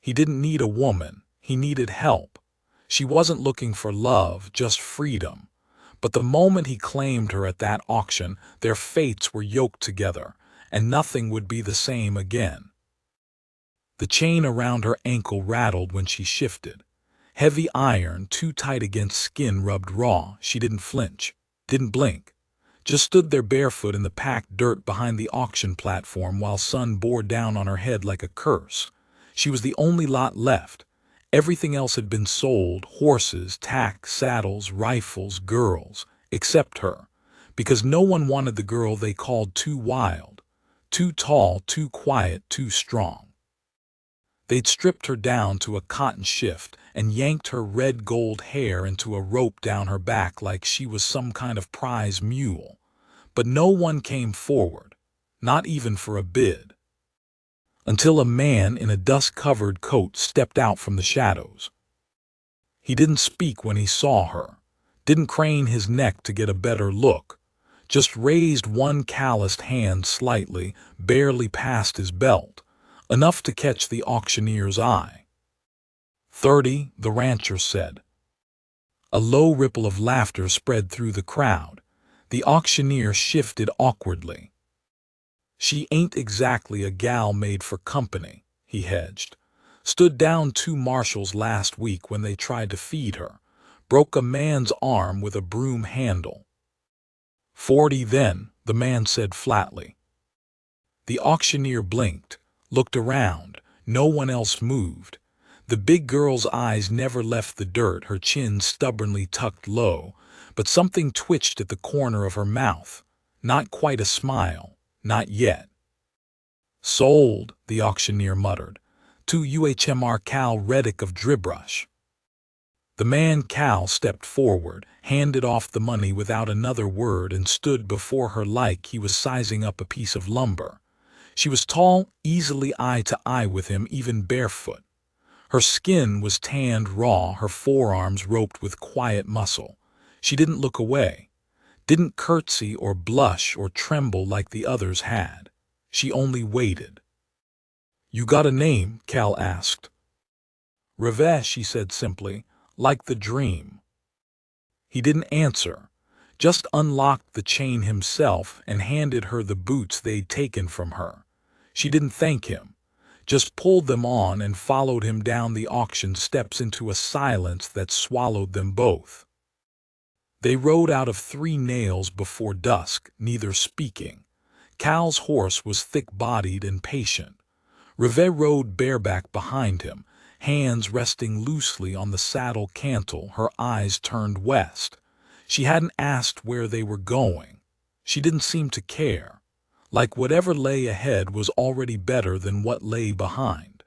He didn't need a woman, he needed help. She wasn't looking for love, just freedom. But the moment he claimed her at that auction, their fates were yoked together, and nothing would be the same again. The chain around her ankle rattled when she shifted. Heavy iron, too tight against skin, rubbed raw. She didn't flinch, didn't blink. Just stood there barefoot in the packed dirt behind the auction platform while sun bore down on her head like a curse. She was the only lot left. Everything else had been sold: horses, tack, saddles, rifles, girls, except her, because no one wanted the girl they called too wild, too tall, too quiet, too strong. They'd stripped her down to a cotton shift and yanked her red gold hair into a rope down her back like she was some kind of prize mule. But no one came forward, not even for a bid. Until a man in a dust-covered coat stepped out from the shadows. He didn't speak when he saw her, didn't crane his neck to get a better look, just raised one calloused hand slightly, barely past his belt, enough to catch the auctioneer's eye. 30, the rancher said. A low ripple of laughter spread through the crowd. The auctioneer shifted awkwardly. She ain't exactly a gal made for company, he hedged. Stood down 2 marshals last week when they tried to feed her. Broke a man's arm with a broom handle. 40 then, the man said flatly. The auctioneer blinked, looked around. No one else moved. The big girl's eyes never left the dirt, her chin stubbornly tucked low, but something twitched at the corner of her mouth. Not quite a smile, not yet. Sold, the auctioneer muttered, to UHMR Cal Reddick of Dribrush. The man Cal stepped forward, handed off the money without another word, and stood before her like he was sizing up a piece of lumber. She was tall, easily eye to eye with him, even barefoot. Her skin was tanned raw, her forearms roped with quiet muscle. She didn't look away, didn't curtsy or blush or tremble like the others had. She only waited. You got a name? Cal asked. Reve, she said simply, like the dream. He didn't answer, just unlocked the chain himself and handed her the boots they'd taken from her. She didn't thank him, just pulled them on and followed him down the auction steps into a silence that swallowed them both. They rode out of 3 nails before dusk, neither speaking. Cal's horse was thick-bodied and patient. Reve rode bareback behind him, hands resting loosely on the saddle cantle, her eyes turned west. She hadn't asked where they were going. She didn't seem to care, like whatever lay ahead was already better than what lay behind.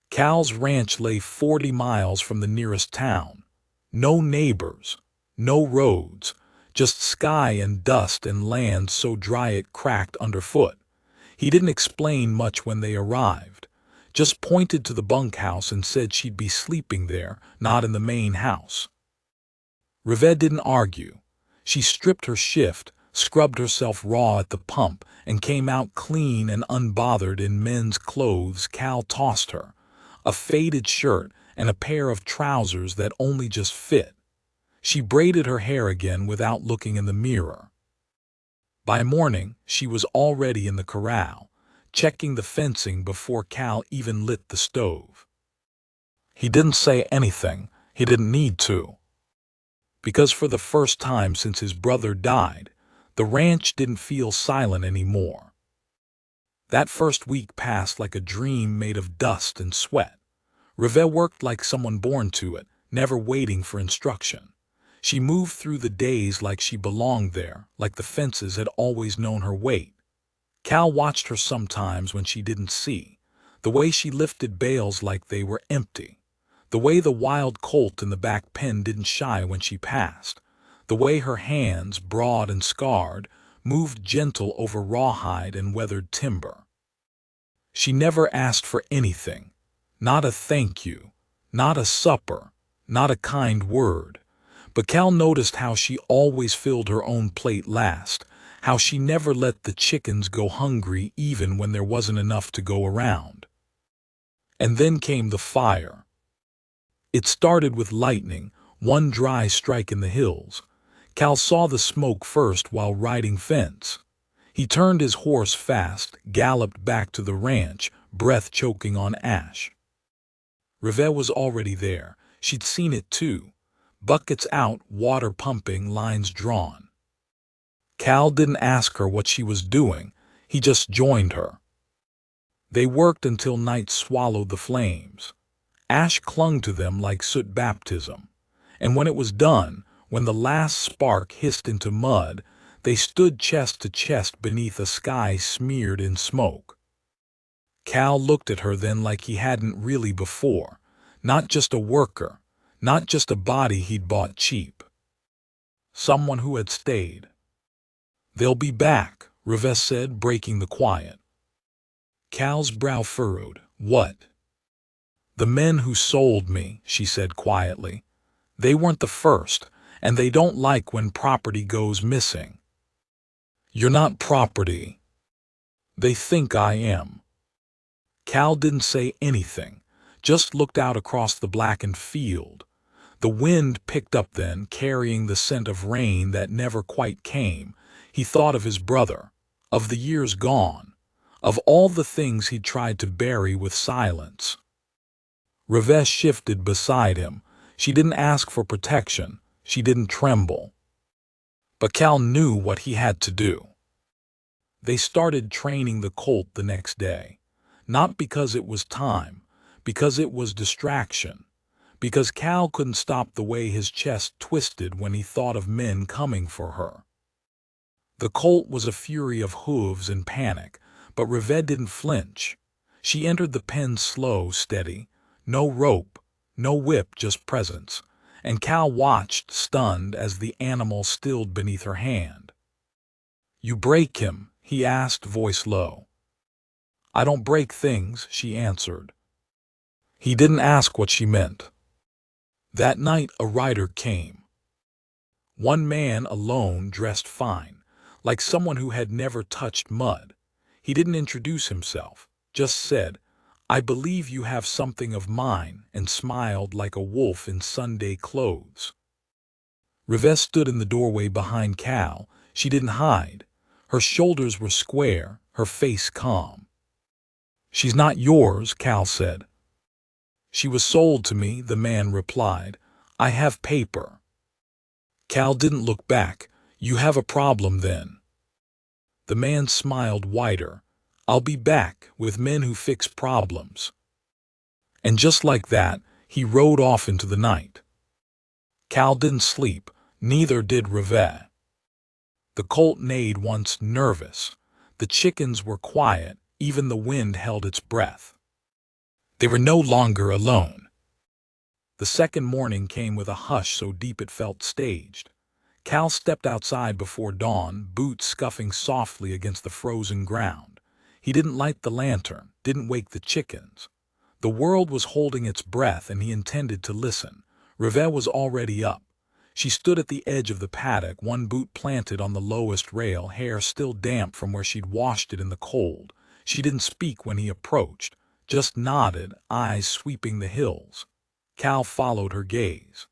Cal's ranch lay 40 miles from the nearest town. No neighbors, no roads, just sky and dust and land so dry it cracked underfoot. He didn't explain much when they arrived, just pointed to the bunkhouse and said she'd be sleeping there, not in the main house. Reve didn't argue. She stripped her shift, scrubbed herself raw at the pump, and came out clean and unbothered in men's clothes Cal tossed her, a faded shirt and a pair of trousers that only just fit. She braided her hair again without looking in the mirror. By morning, she was already in the corral, checking the fencing before Cal even lit the stove. He didn't say anything. He didn't need to. Because for the first time since his brother died, the ranch didn't feel silent anymore. That first week passed like a dream made of dust and sweat. Reve worked like someone born to it, never waiting for instruction. She moved through the days like she belonged there, like the fences had always known her weight. Cal watched her sometimes when she didn't see, the way she lifted bales like they were empty, the way the wild colt in the back pen didn't shy when she passed, the way her hands, broad and scarred, moved gentle over rawhide and weathered timber. She never asked for anything, not a thank you, not a supper, not a kind word. But Cal noticed how she always filled her own plate last, how she never let the chickens go hungry even when there wasn't enough to go around. And then came the fire. It started with lightning, one dry strike in the hills. Cal saw the smoke first while riding fence. He turned his horse fast, galloped back to the ranch, breath choking on ash. Revette was already there. She'd seen it too. Buckets out, water pumping, lines drawn. Cal didn't ask her what she was doing. He just joined her. They worked until night swallowed the flames. Ash clung to them like soot baptism. And when it was done, when the last spark hissed into mud, they stood chest to chest beneath a sky smeared in smoke. Cal looked at her then like he hadn't really before. Not just a worker, not just a body he'd bought cheap. Someone who had stayed. "They'll be back," Revette said, breaking the quiet. Cal's brow furrowed. "What?" "The men who sold me," she said quietly. "They weren't the first, and they don't like when property goes missing." "You're not property." "They think I am." Cal didn't say anything, just looked out across the blackened field. The wind picked up then, carrying the scent of rain that never quite came. He thought of his brother, of the years gone, of all the things he'd tried to bury with silence. Revette shifted beside him. She didn't ask for protection. She didn't tremble. But Cal knew what he had to do. They started training the colt the next day. Not because it was time, because it was distraction. Because Cal couldn't stop the way his chest twisted when he thought of men coming for her. The colt was a fury of hooves and panic, but Revette didn't flinch. She entered the pen slow, steady. No rope, no whip, just presence. And Cal watched, stunned, as the animal stilled beneath her hand. "You break him?" he asked, voice low. "I don't break things," she answered. He didn't ask what she meant. That night a rider came. One man alone, dressed fine, like someone who had never touched mud. He didn't introduce himself, just said, "I believe you have something of mine," and smiled like a wolf in Sunday clothes. Revette stood in the doorway behind Cal. She didn't hide. Her shoulders were square, her face calm. "She's not yours," Cal said. "She was sold to me," the man replied. "I have paper." Cal didn't look back. "You have a problem then." The man smiled wider. "I'll be back with men who fix problems." And just like that, he rode off into the night. Cal didn't sleep, neither did Revette. The colt neighed once, nervous. The chickens were quiet, even the wind held its breath. They were no longer alone. The second morning came with a hush so deep it felt staged. Cal stepped outside before dawn, boots scuffing softly against the frozen ground. He didn't light the lantern, didn't wake the chickens. The world was holding its breath, and he intended to listen. Revette was already up. She stood at the edge of the paddock, one boot planted on the lowest rail, hair still damp from where she'd washed it in the cold. She didn't speak when he approached, just nodded, eyes sweeping the hills. Cal followed her gaze.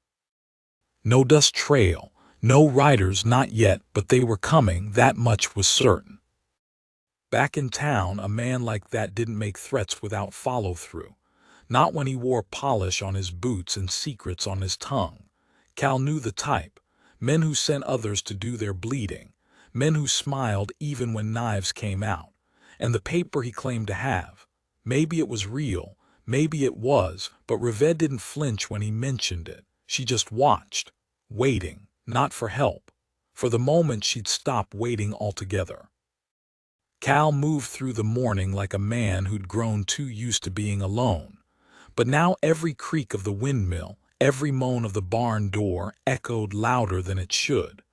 No dust trail, no riders, not yet, but they were coming, that much was certain. Back in town, a man like that didn't make threats without follow-through. Not when he wore polish on his boots and secrets on his tongue. Cal knew the type. Men who sent others to do their bleeding. Men who smiled even when knives came out. And the paper he claimed to have. Maybe it was real, maybe it was, but Revette didn't flinch when he mentioned it. She just watched, waiting, not for help. For the moment she'd stop waiting altogether. Cal moved through the morning like a man who'd grown too used to being alone. But now every creak of the windmill, every moan of the barn door echoed louder than it should.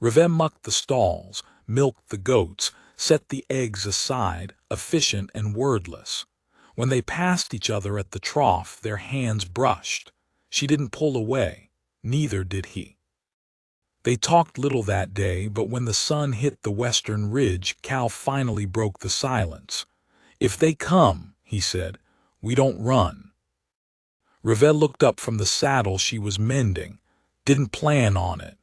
Revette mucked the stalls, milked the goats, set the eggs aside, efficient and wordless. When they passed each other at the trough, their hands brushed. She didn't pull away, neither did he. They talked little that day, but when the sun hit the western ridge, Cal finally broke the silence. "If they come," he said, We don't run. Revell looked up from the saddle she was mending. Didn't plan on it.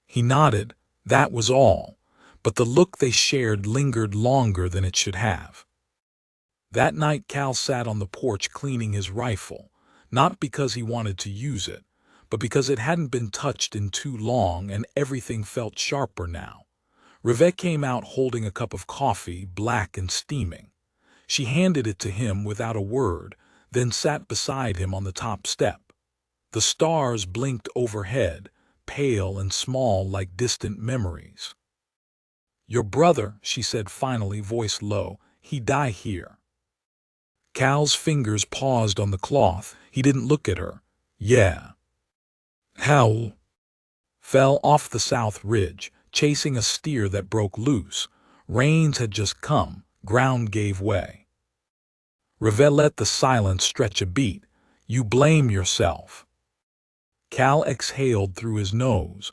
He nodded, that was all, but the look they shared lingered longer than it should have. That night Cal sat on the porch cleaning his rifle, not because he wanted to use it, but because it hadn't been touched in too long and everything felt sharper now. Revell came out holding a cup of coffee, black and steaming. She handed it to him without a word, then sat beside him on the top step. The stars blinked overhead, pale and small like distant memories. "Your brother," she said finally, voice low, "he die here." Cal's fingers paused on the cloth. He didn't look at her. "Yeah." "How?" "Fell off the south ridge, chasing a steer that broke loose. Rains had just come, ground gave way." Revell let the silence stretch a beat. "You blame yourself." Cal exhaled through his nose.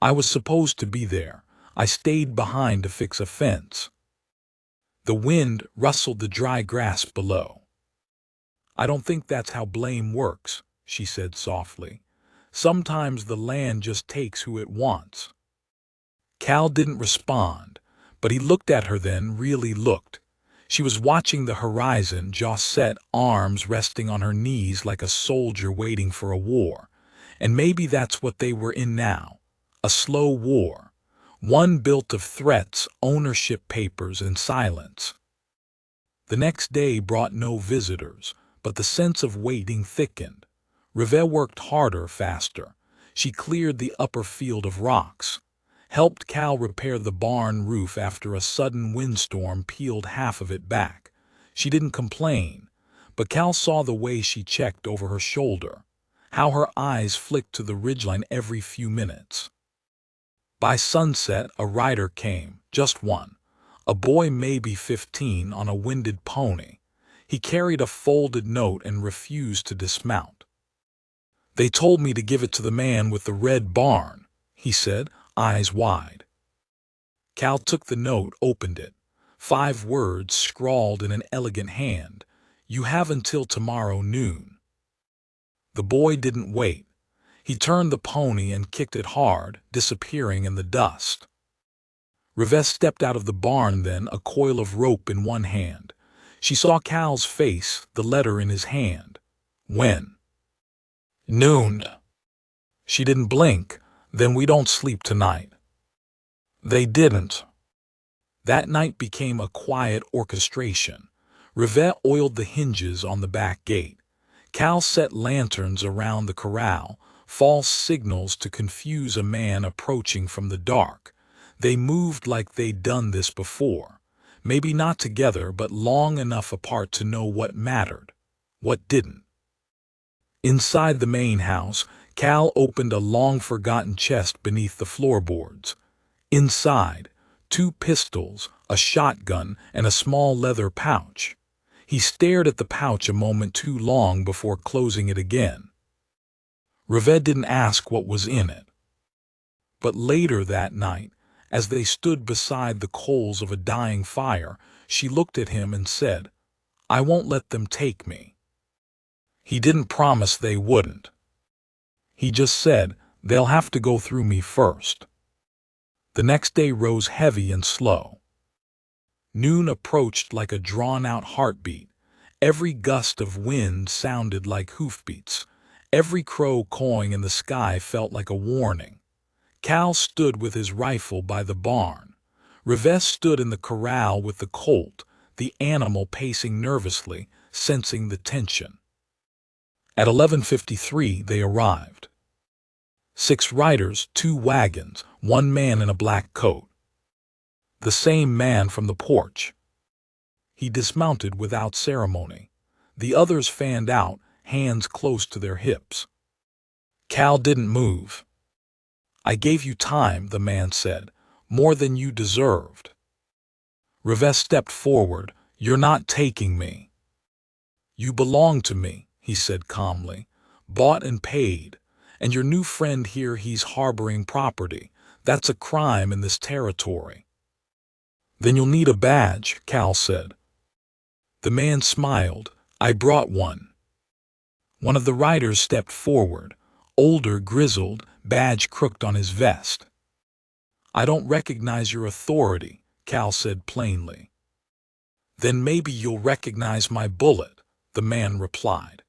"I was supposed to be there. I stayed behind to fix a fence." The wind rustled the dry grass below. "I don't think that's how blame works," she said softly. "Sometimes the land just takes who it wants." Cal didn't respond, but he looked at her then, really looked. She was watching the horizon, jaw set, arms resting on her knees like a soldier waiting for a war. And maybe that's what they were in now, a slow war, one built of threats, ownership papers, and silence. The next day brought no visitors, but the sense of waiting thickened. Revell worked harder, faster. She cleared the upper field of rocks, helped Cal repair the barn roof after a sudden windstorm peeled half of it back. She didn't complain, but Cal saw the way she checked over her shoulder, how her eyes flicked to the ridgeline every few minutes. By sunset, a rider came, just one, a boy maybe 15 on a winded pony. He carried a folded note and refused to dismount. "They told me to give it to the man with the red barn," he said, eyes wide. Cal took the note, opened it. 5 words scrawled in an elegant hand. "You have until tomorrow noon." The boy didn't wait. He turned the pony and kicked it hard, disappearing in the dust. Revell stepped out of the barn then, a coil of rope in one hand. She saw Cal's face, the letter in his hand. "When?" "Noon." She didn't blink. "Then we don't sleep tonight." They didn't. That night became a quiet orchestration. Revell oiled the hinges on the back gate. Cal set lanterns around the corral, false signals to confuse a man approaching from the dark. They moved like they'd done this before. Maybe not together, but long enough apart to know what mattered, what didn't. Inside the main house, Cal opened a long-forgotten chest beneath the floorboards. Inside, 2 pistols, a shotgun, and a small leather pouch. He stared at the pouch a moment too long before closing it again. Revell didn't ask what was in it. But later that night, as they stood beside the coals of a dying fire, she looked at him and said, "I won't let them take me." He didn't promise they wouldn't. He just said, "They'll have to go through me first." The next day rose heavy and slow. Noon approached like a drawn-out heartbeat. Every gust of wind sounded like hoofbeats. Every crow cawing in the sky felt like a warning. Cal stood with his rifle by the barn. Revell stood in the corral with the colt, the animal pacing nervously, sensing the tension. At 11:53 they arrived. 6 riders, 2 wagons, 1 man in a black coat. The same man from the porch. He dismounted without ceremony. The others fanned out, hands close to their hips. Cal didn't move. "I gave you time," the man said, "more than you deserved." Revell stepped forward. "You're not taking me." "You belong to me," he said calmly. "Bought and paid. And your new friend here, he's harboring property. That's a crime in this territory." "Then you'll need a badge," Cal said. The man smiled. I brought one. One of the riders stepped forward, older, grizzled, badge crooked on his vest. I don't recognize your authority, Cal said plainly. Then maybe you'll recognize my bullet, the man replied.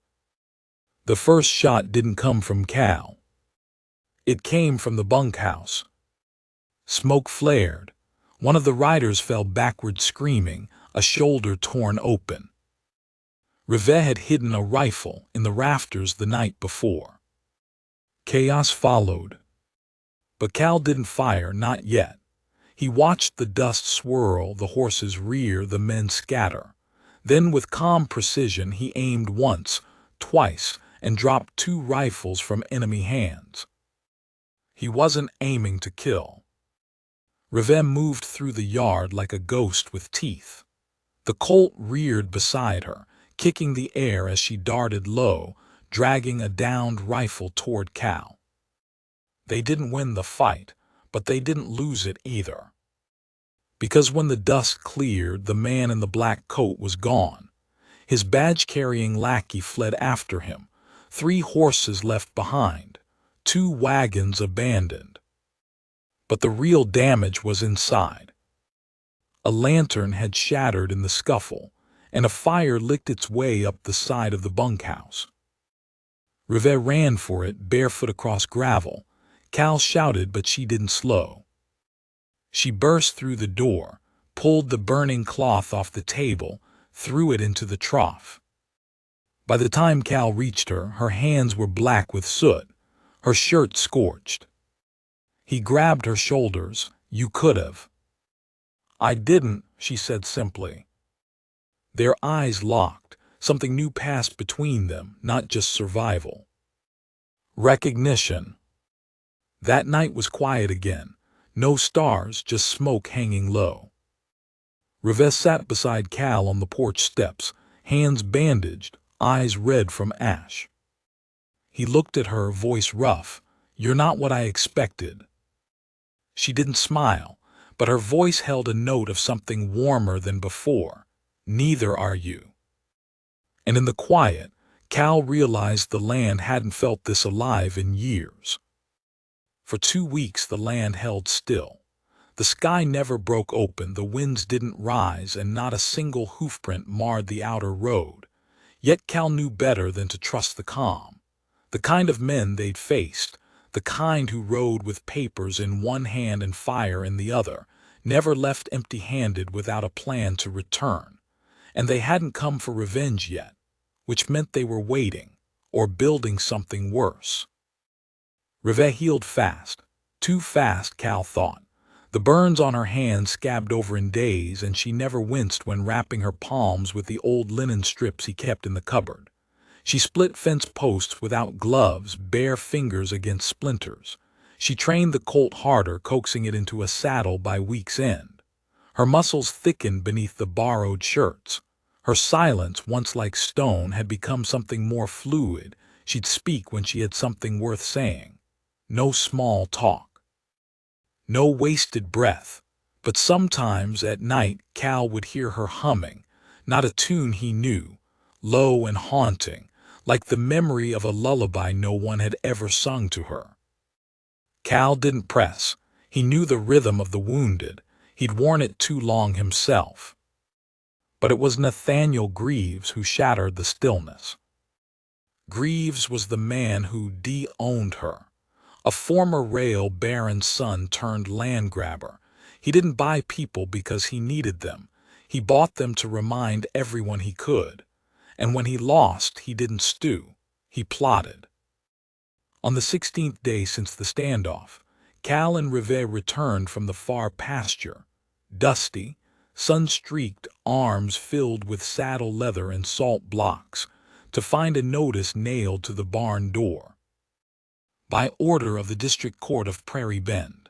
The first shot didn't come from Cal. It came from the bunkhouse. Smoke flared. One of the riders fell backward screaming, a shoulder torn open. Rivet had hidden a rifle in the rafters the night before. Chaos followed. But Cal didn't fire, not yet. He watched the dust swirl, the horses rear, the men scatter. Then with calm precision he aimed once, twice, and dropped 2 rifles from enemy hands. He wasn't aiming to kill. Rivet moved through the yard like a ghost with teeth. The Colt reared beside her, kicking the air as she darted low, dragging a downed rifle toward Cal. They didn't win the fight, but they didn't lose it either. Because when the dust cleared, the man in the black coat was gone. His badge-carrying lackey fled after him, 3 horses left behind, 2 wagons abandoned. But the real damage was inside. A lantern had shattered in the scuffle, and a fire licked its way up the side of the bunkhouse. Rivet ran for it, barefoot across gravel. Cal shouted, but she didn't slow. She burst through the door, pulled the burning cloth off the table, threw it into the trough. By the time Cal reached her, her hands were black with soot, her shirt scorched. He grabbed her shoulders. You could have. I didn't, she said simply. Their eyes locked. Something new passed between them, not just survival. Recognition. That night was quiet again. No stars, just smoke hanging low. Rivet sat beside Cal on the porch steps, hands bandaged, eyes red from ash. He looked at her, voice rough. You're not what I expected. She didn't smile, but her voice held a note of something warmer than before. Neither are you. And in the quiet, Cal realized the land hadn't felt this alive in years. For 2 weeks the land held still. The sky never broke open, the winds didn't rise, and not a single hoofprint marred the outer road. Yet Cal knew better than to trust the calm. The kind of men they'd faced, the kind who rode with papers in one hand and fire in the other, never left empty-handed without a plan to return. And they hadn't come for revenge yet, which meant they were waiting, or building something worse. Rivet healed fast. Too fast, Cal thought. The burns on her hands scabbed over in days, and she never winced when wrapping her palms with the old linen strips he kept in the cupboard. She split fence posts without gloves, bare fingers against splinters. She trained the colt harder, coaxing it into a saddle by week's end. Her muscles thickened beneath the borrowed shirts. Her silence, once like stone, had become something more fluid. She'd speak when she had something worth saying. No small talk. No wasted breath. But sometimes at night Cal would hear her humming, not a tune he knew, low and haunting, like the memory of a lullaby no one had ever sung to her. Cal didn't press. He knew the rhythm of the wounded. He'd worn it too long himself. But it was Nathaniel Greaves who shattered the stillness. Greaves was the man who de-owned her. A former rail baron's son turned land grabber. He didn't buy people because he needed them. He bought them to remind everyone he could. And when he lost, he didn't stew. He plotted. On the 16th day since the standoff, Cal and Rivet returned from the far pasture, dusty, sun-streaked, arms filled with saddle leather and salt blocks, to find a notice nailed to the barn door. By order of the District Court of Prairie Bend.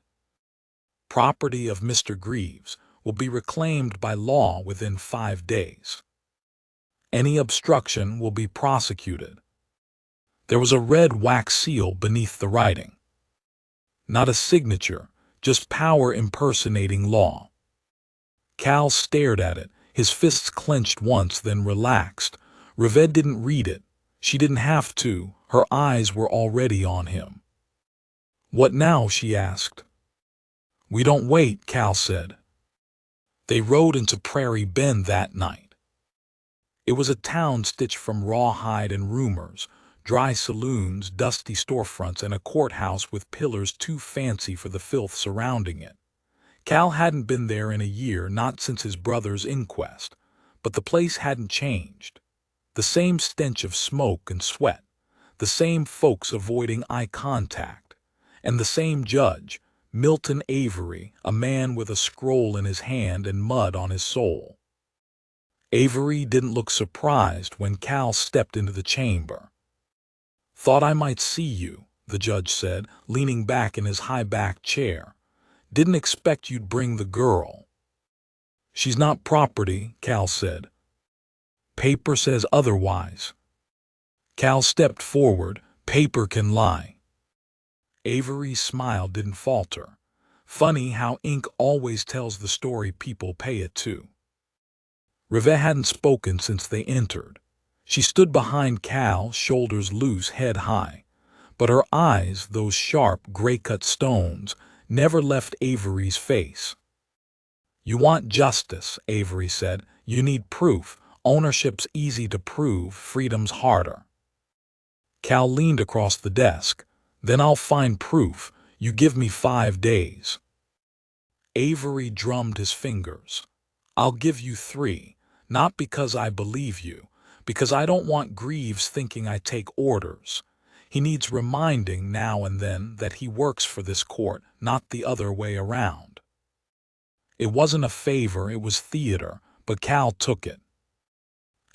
Property of Mr. Greaves will be reclaimed by law within 5 days. Any obstruction will be prosecuted. There was a red wax seal beneath the writing. Not a signature, just power impersonating law. Cal stared at it, his fists clenched once, then relaxed, Reved didn't read it. She didn't have to. Her eyes were already on him. "What now?" she asked. "We don't wait," Cal said. They rode into Prairie Bend that night. It was a town stitched from rawhide and rumors, dry saloons, dusty storefronts, and a courthouse with pillars too fancy for the filth surrounding it. Cal hadn't been there in a year, not since his brother's inquest, but the place hadn't changed. The same stench of smoke and sweat, the same folks avoiding eye contact, and the same judge, Milton Avery, a man with a scroll in his hand and mud on his soul. Avery didn't look surprised when Cal stepped into the chamber. "Thought I might see you," the judge said, leaning back in his high-backed chair. "Didn't expect you'd bring the girl." "She's not property," Cal said. "Paper says otherwise." Cal stepped forward. "Paper can lie." Avery's smile didn't falter. Funny how ink always tells the story people pay it to. Reve hadn't spoken since they entered. She stood behind Cal, shoulders loose, head high. But her eyes, those sharp, gray-cut stones, never left Avery's face. "You want justice," Avery said. "You need proof. Ownership's easy to prove, freedom's harder." Cal leaned across the desk. "Then I'll find proof. You give me 5 days. Avery drummed his fingers. "I'll give you 3, not because I believe you, because I don't want Greaves thinking I take orders. He needs reminding now and then that he works for this court, not the other way around." It wasn't a favor, it was theater, but Cal took it.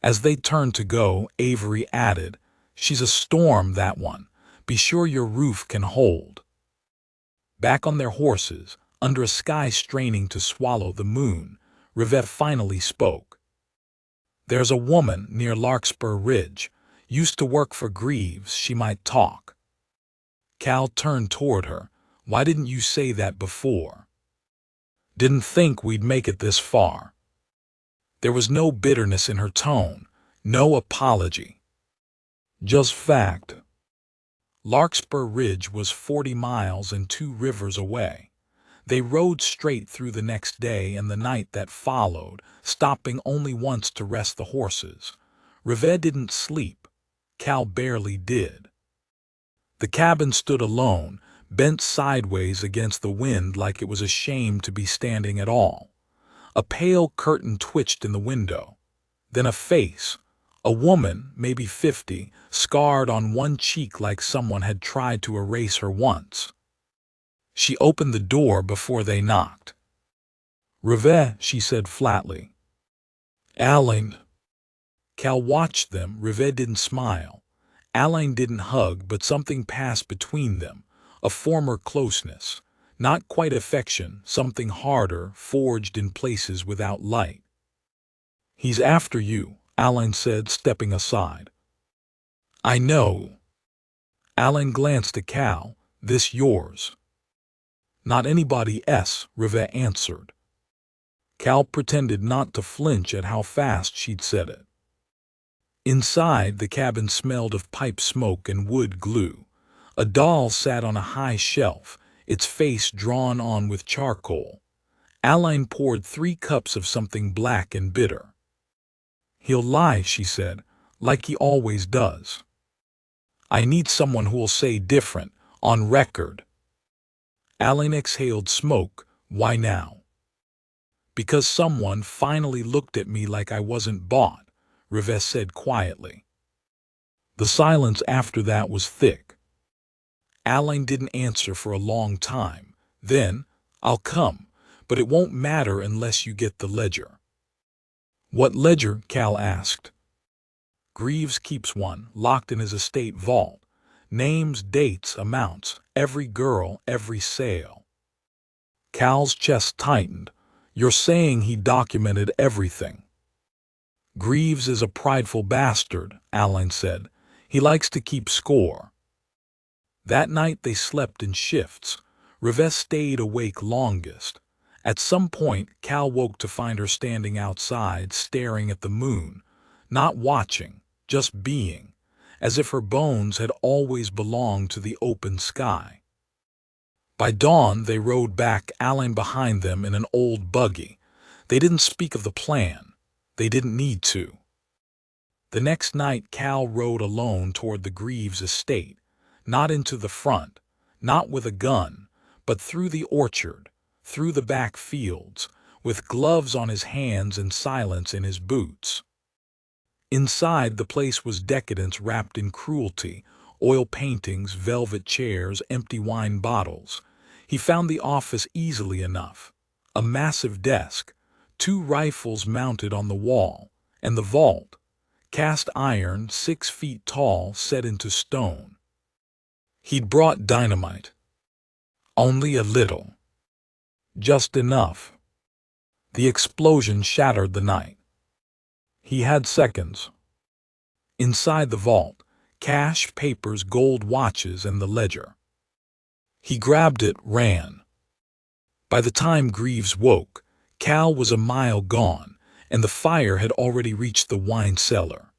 As they turned to go, Avery added, "She's a storm, that one. Be sure your roof can hold." Back on their horses, under a sky straining to swallow the moon, Rivette finally spoke. "There's a woman near Larkspur Ridge. Used to work for Greaves. She might talk." Cal turned toward her. "Why didn't you say that before?" "Didn't think we'd make it this far." There was no bitterness in her tone, no apology. Just fact. Larkspur Ridge was 40 miles and 2 rivers away. They rode straight through the next day and the night that followed, stopping only once to rest the horses. Rivette didn't sleep. Cal barely did. The cabin stood alone, bent sideways against the wind like it was ashamed to be standing at all. A pale curtain twitched in the window. Then a face. A woman, maybe 50, scarred on one cheek like someone had tried to erase her once. She opened the door before they knocked. "Rivette," she said flatly. "Alain." Cal watched them. Rivette didn't smile. Alain didn't hug, but something passed between them, a former closeness. Not quite affection, something harder, forged in places without light. "He's after you," Alain said, stepping aside. "I know." Alain glanced at Cal. "This yours?" "Not anybody else," Rivette answered. Cal pretended not to flinch at how fast she'd said it. Inside, the cabin smelled of pipe smoke and wood glue. A doll sat on a high shelf, its face drawn on with charcoal. Alain poured 3 cups of something black and bitter. "He'll lie," she said, "like he always does. I need someone who'll say different, on record." Alain exhaled smoke. "Why now?" "Because someone finally looked at me like I wasn't bought," Rivette said quietly. The silence after that was thick. Alain didn't answer for a long time. Then, "I'll come, but it won't matter unless you get the ledger." "What ledger?" Cal asked. "Greaves keeps one, locked in his estate vault. Names, dates, amounts, every girl, every sale." Cal's chest tightened. "You're saying he documented everything?" "Greaves is a prideful bastard," Alain said. "He likes to keep score." That night they slept in shifts. Rivette stayed awake longest. At some point, Cal woke to find her standing outside, staring at the moon. Not watching, just being, as if her bones had always belonged to the open sky. By dawn, they rode back, Alan behind them in an old buggy. They didn't speak of the plan. They didn't need to. The next night, Cal rode alone toward the Greaves estate, not into the front, not with a gun, but through the orchard, through the back fields, with gloves on his hands and silence in his boots. Inside, the place was decadence wrapped in cruelty, oil paintings, velvet chairs, empty wine bottles. He found the office easily enough. A massive desk, 2 rifles mounted on the wall, and the vault, cast iron, 6 feet tall, set into stone. He'd brought dynamite. Only a little. Just enough. The explosion shattered the night. He had seconds. Inside the vault, cash, papers, gold watches, and the ledger. He grabbed it, ran. By the time Greaves woke, Cal was a mile gone, and the fire had already reached the wine cellar.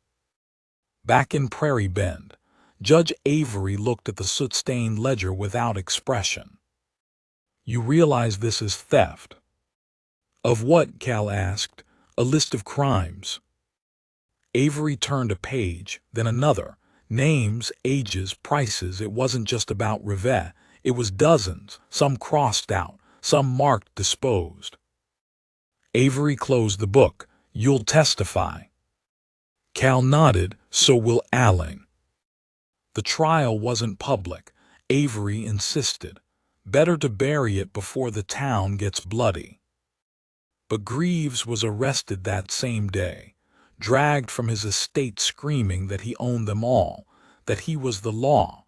Back in Prairie Bend, Judge Avery looked at the soot-stained ledger without expression. "You realize this is theft?" "Of what?" Cal asked. "A list of crimes." Avery turned a page, then another. Names, ages, prices. It wasn't just about Rivet. It was dozens, some crossed out, some marked disposed. Avery closed the book. "You'll testify?" Cal nodded. "So will Alan." The trial wasn't public. Avery insisted. Better to bury it before the town gets bloody. But Greaves was arrested that same day, dragged from his estate screaming that he owned them all, that he was the law.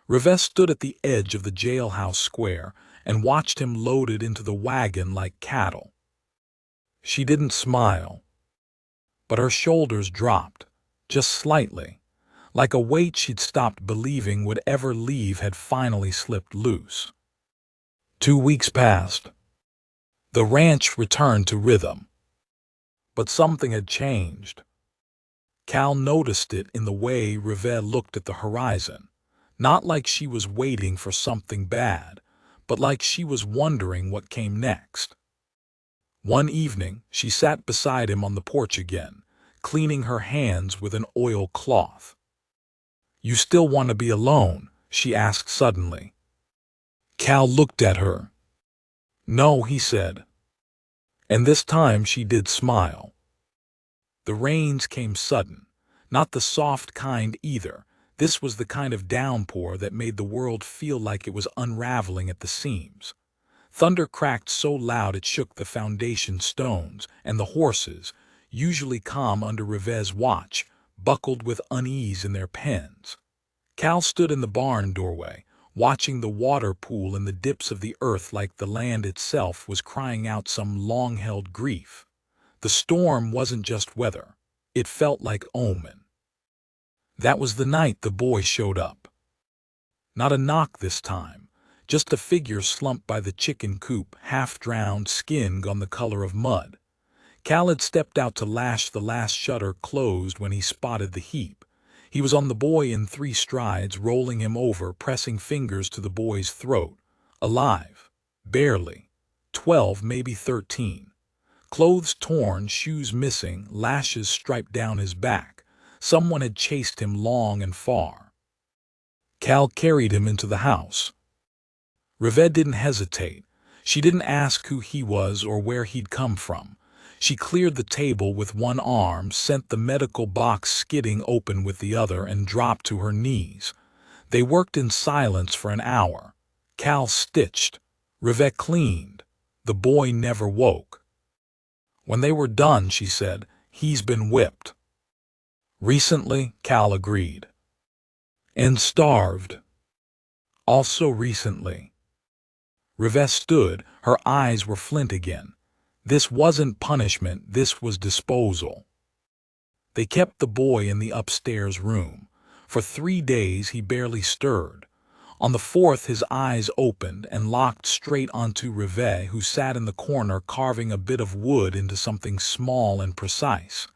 Rivet stood at the edge of the jailhouse square and watched him loaded into the wagon like cattle. She didn't smile, but her shoulders dropped, just slightly, like a weight she'd stopped believing would ever leave had finally slipped loose. 2 weeks passed. The ranch returned to rhythm. But something had changed. Cal noticed it in the way Rivet looked at the horizon, not like she was waiting for something bad, but like she was wondering what came next. One evening, she sat beside him on the porch again, cleaning her hands with an oil cloth. "You still want to be alone?" she asked suddenly. Cal looked at her. "No," he said. And this time she did smile. The rains came sudden, not the soft kind either. This was the kind of downpour that made the world feel like it was unraveling at the seams. Thunder cracked so loud it shook the foundation stones, and the horses, usually calm under Rivet's watch, buckled with unease in their pens. Cal stood in the barn doorway, watching the water pool in the dips of the earth like the land itself was crying out some long-held grief. The storm wasn't just weather. It felt like omen. That was the night the boy showed up. Not a knock this time, just a figure slumped by the chicken coop, half-drowned, skin gone the color of mud. Cal had stepped out to lash the last shutter closed when he spotted the heap. He was on the boy in 3 strides, rolling him over, pressing fingers to the boy's throat. Alive. Barely. 12, maybe 13. Clothes torn, shoes missing, lashes striped down his back. Someone had chased him long and far. Cal carried him into the house. Rivet didn't hesitate. She didn't ask who he was or where he'd come from. She cleared the table with one arm, sent the medical box skidding open with the other, and dropped to her knees. They worked in silence for an hour. Cal stitched. Rivet cleaned. The boy never woke. When they were done, she said, "He's been whipped." "Recently," Cal agreed. "And starved." "Also recently." Rivet stood. Her eyes were flint again. This wasn't punishment, this was disposal. They kept the boy in the upstairs room. For 3 days he barely stirred. On the 4th his eyes opened and locked straight onto Rivet, who sat in the corner carving a bit of wood into something small and precise.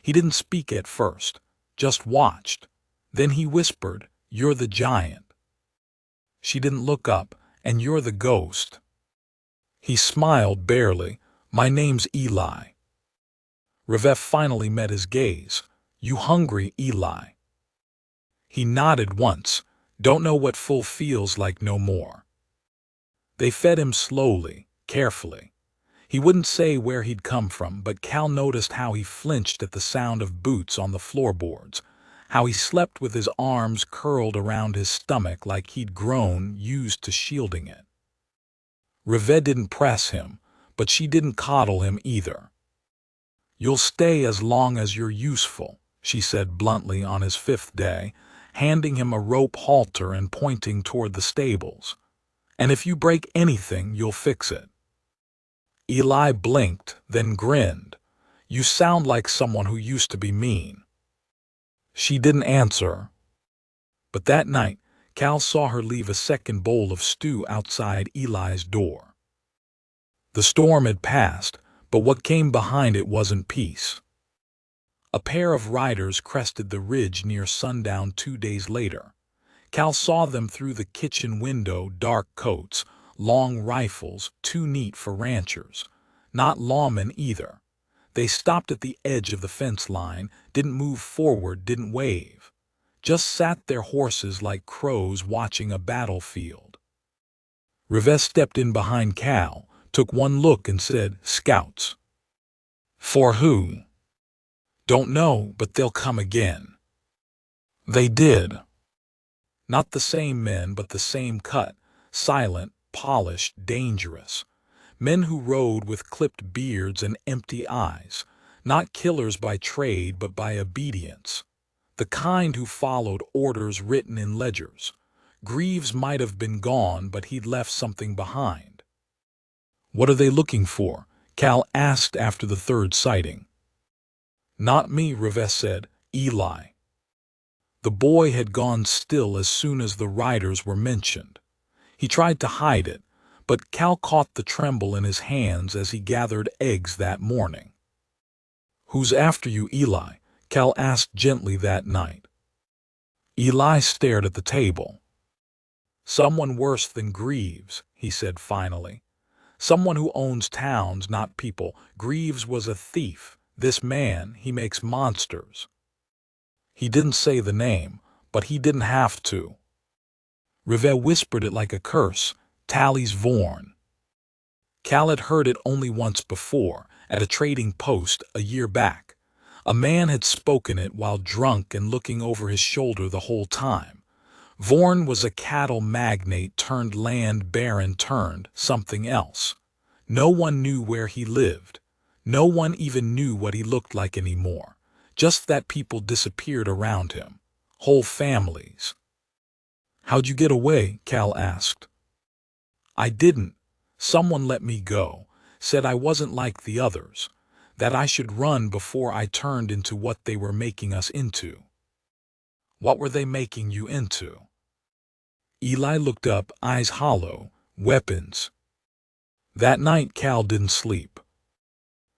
He didn't speak at first, just watched. Then he whispered, "You're the giant." She didn't look up. "And you're the ghost." He smiled barely. "My name's Eli." Revef finally met his gaze. "You hungry, Eli?" He nodded once. "Don't know what full feels like no more." They fed him slowly, carefully. He wouldn't say where he'd come from, but Cal noticed how he flinched at the sound of boots on the floorboards, how he slept with his arms curled around his stomach like he'd grown used to shielding it. Reveh didn't press him, but she didn't coddle him either. "You'll stay as long as you're useful," she said bluntly on his 5th day, handing him a rope halter and pointing toward the stables. "And if you break anything, you'll fix it." Eli blinked, then grinned. "You sound like someone who used to be mean." She didn't answer. But that night, Cal saw her leave a second bowl of stew outside Eli's door. The storm had passed, but what came behind it wasn't peace. A pair of riders crested the ridge near sundown 2 days later. Cal saw them through the kitchen window, dark coats, long rifles, too neat for ranchers. Not lawmen either. They stopped at the edge of the fence line, didn't move forward, didn't wave. Just sat their horses like crows watching a battlefield. Reveh stepped in behind Cal, took one look and said, "Scouts." "For who?" "Don't know, but they'll come again." They did. Not the same men, but the same cut, silent, polished, dangerous. Men who rode with clipped beards and empty eyes, not killers by trade but by obedience. The kind who followed orders written in ledgers. Greaves might have been gone, but he'd left something behind. "What are they looking for?" Cal asked after the 3rd sighting. "Not me," Reveh said. "Eli." The boy had gone still as soon as the riders were mentioned. He tried to hide it, but Cal caught the tremble in his hands as he gathered eggs that morning. "Who's after you, Eli?" Cal asked gently that night. Eli stared at the table. "Someone worse than Greaves," he said finally. "Someone who owns towns, not people. Greaves was a thief. This man, he makes monsters." He didn't say the name, but he didn't have to. Reveh whispered it like a curse. "Tally's Vorn." Cal had heard it only once before, at a trading post a year back. A man had spoken it while drunk and looking over his shoulder the whole time. Vorn was a cattle magnate turned land baron turned something else. No one knew where he lived. No one even knew what he looked like anymore. Just that people disappeared around him. Whole families. "How'd you get away?" Cal asked. "I didn't. Someone let me go. Said I wasn't like the others. That I should run before I turned into what they were making us into." "What were they making you into?" Eli looked up, eyes hollow. "Weapons." That night Cal didn't sleep.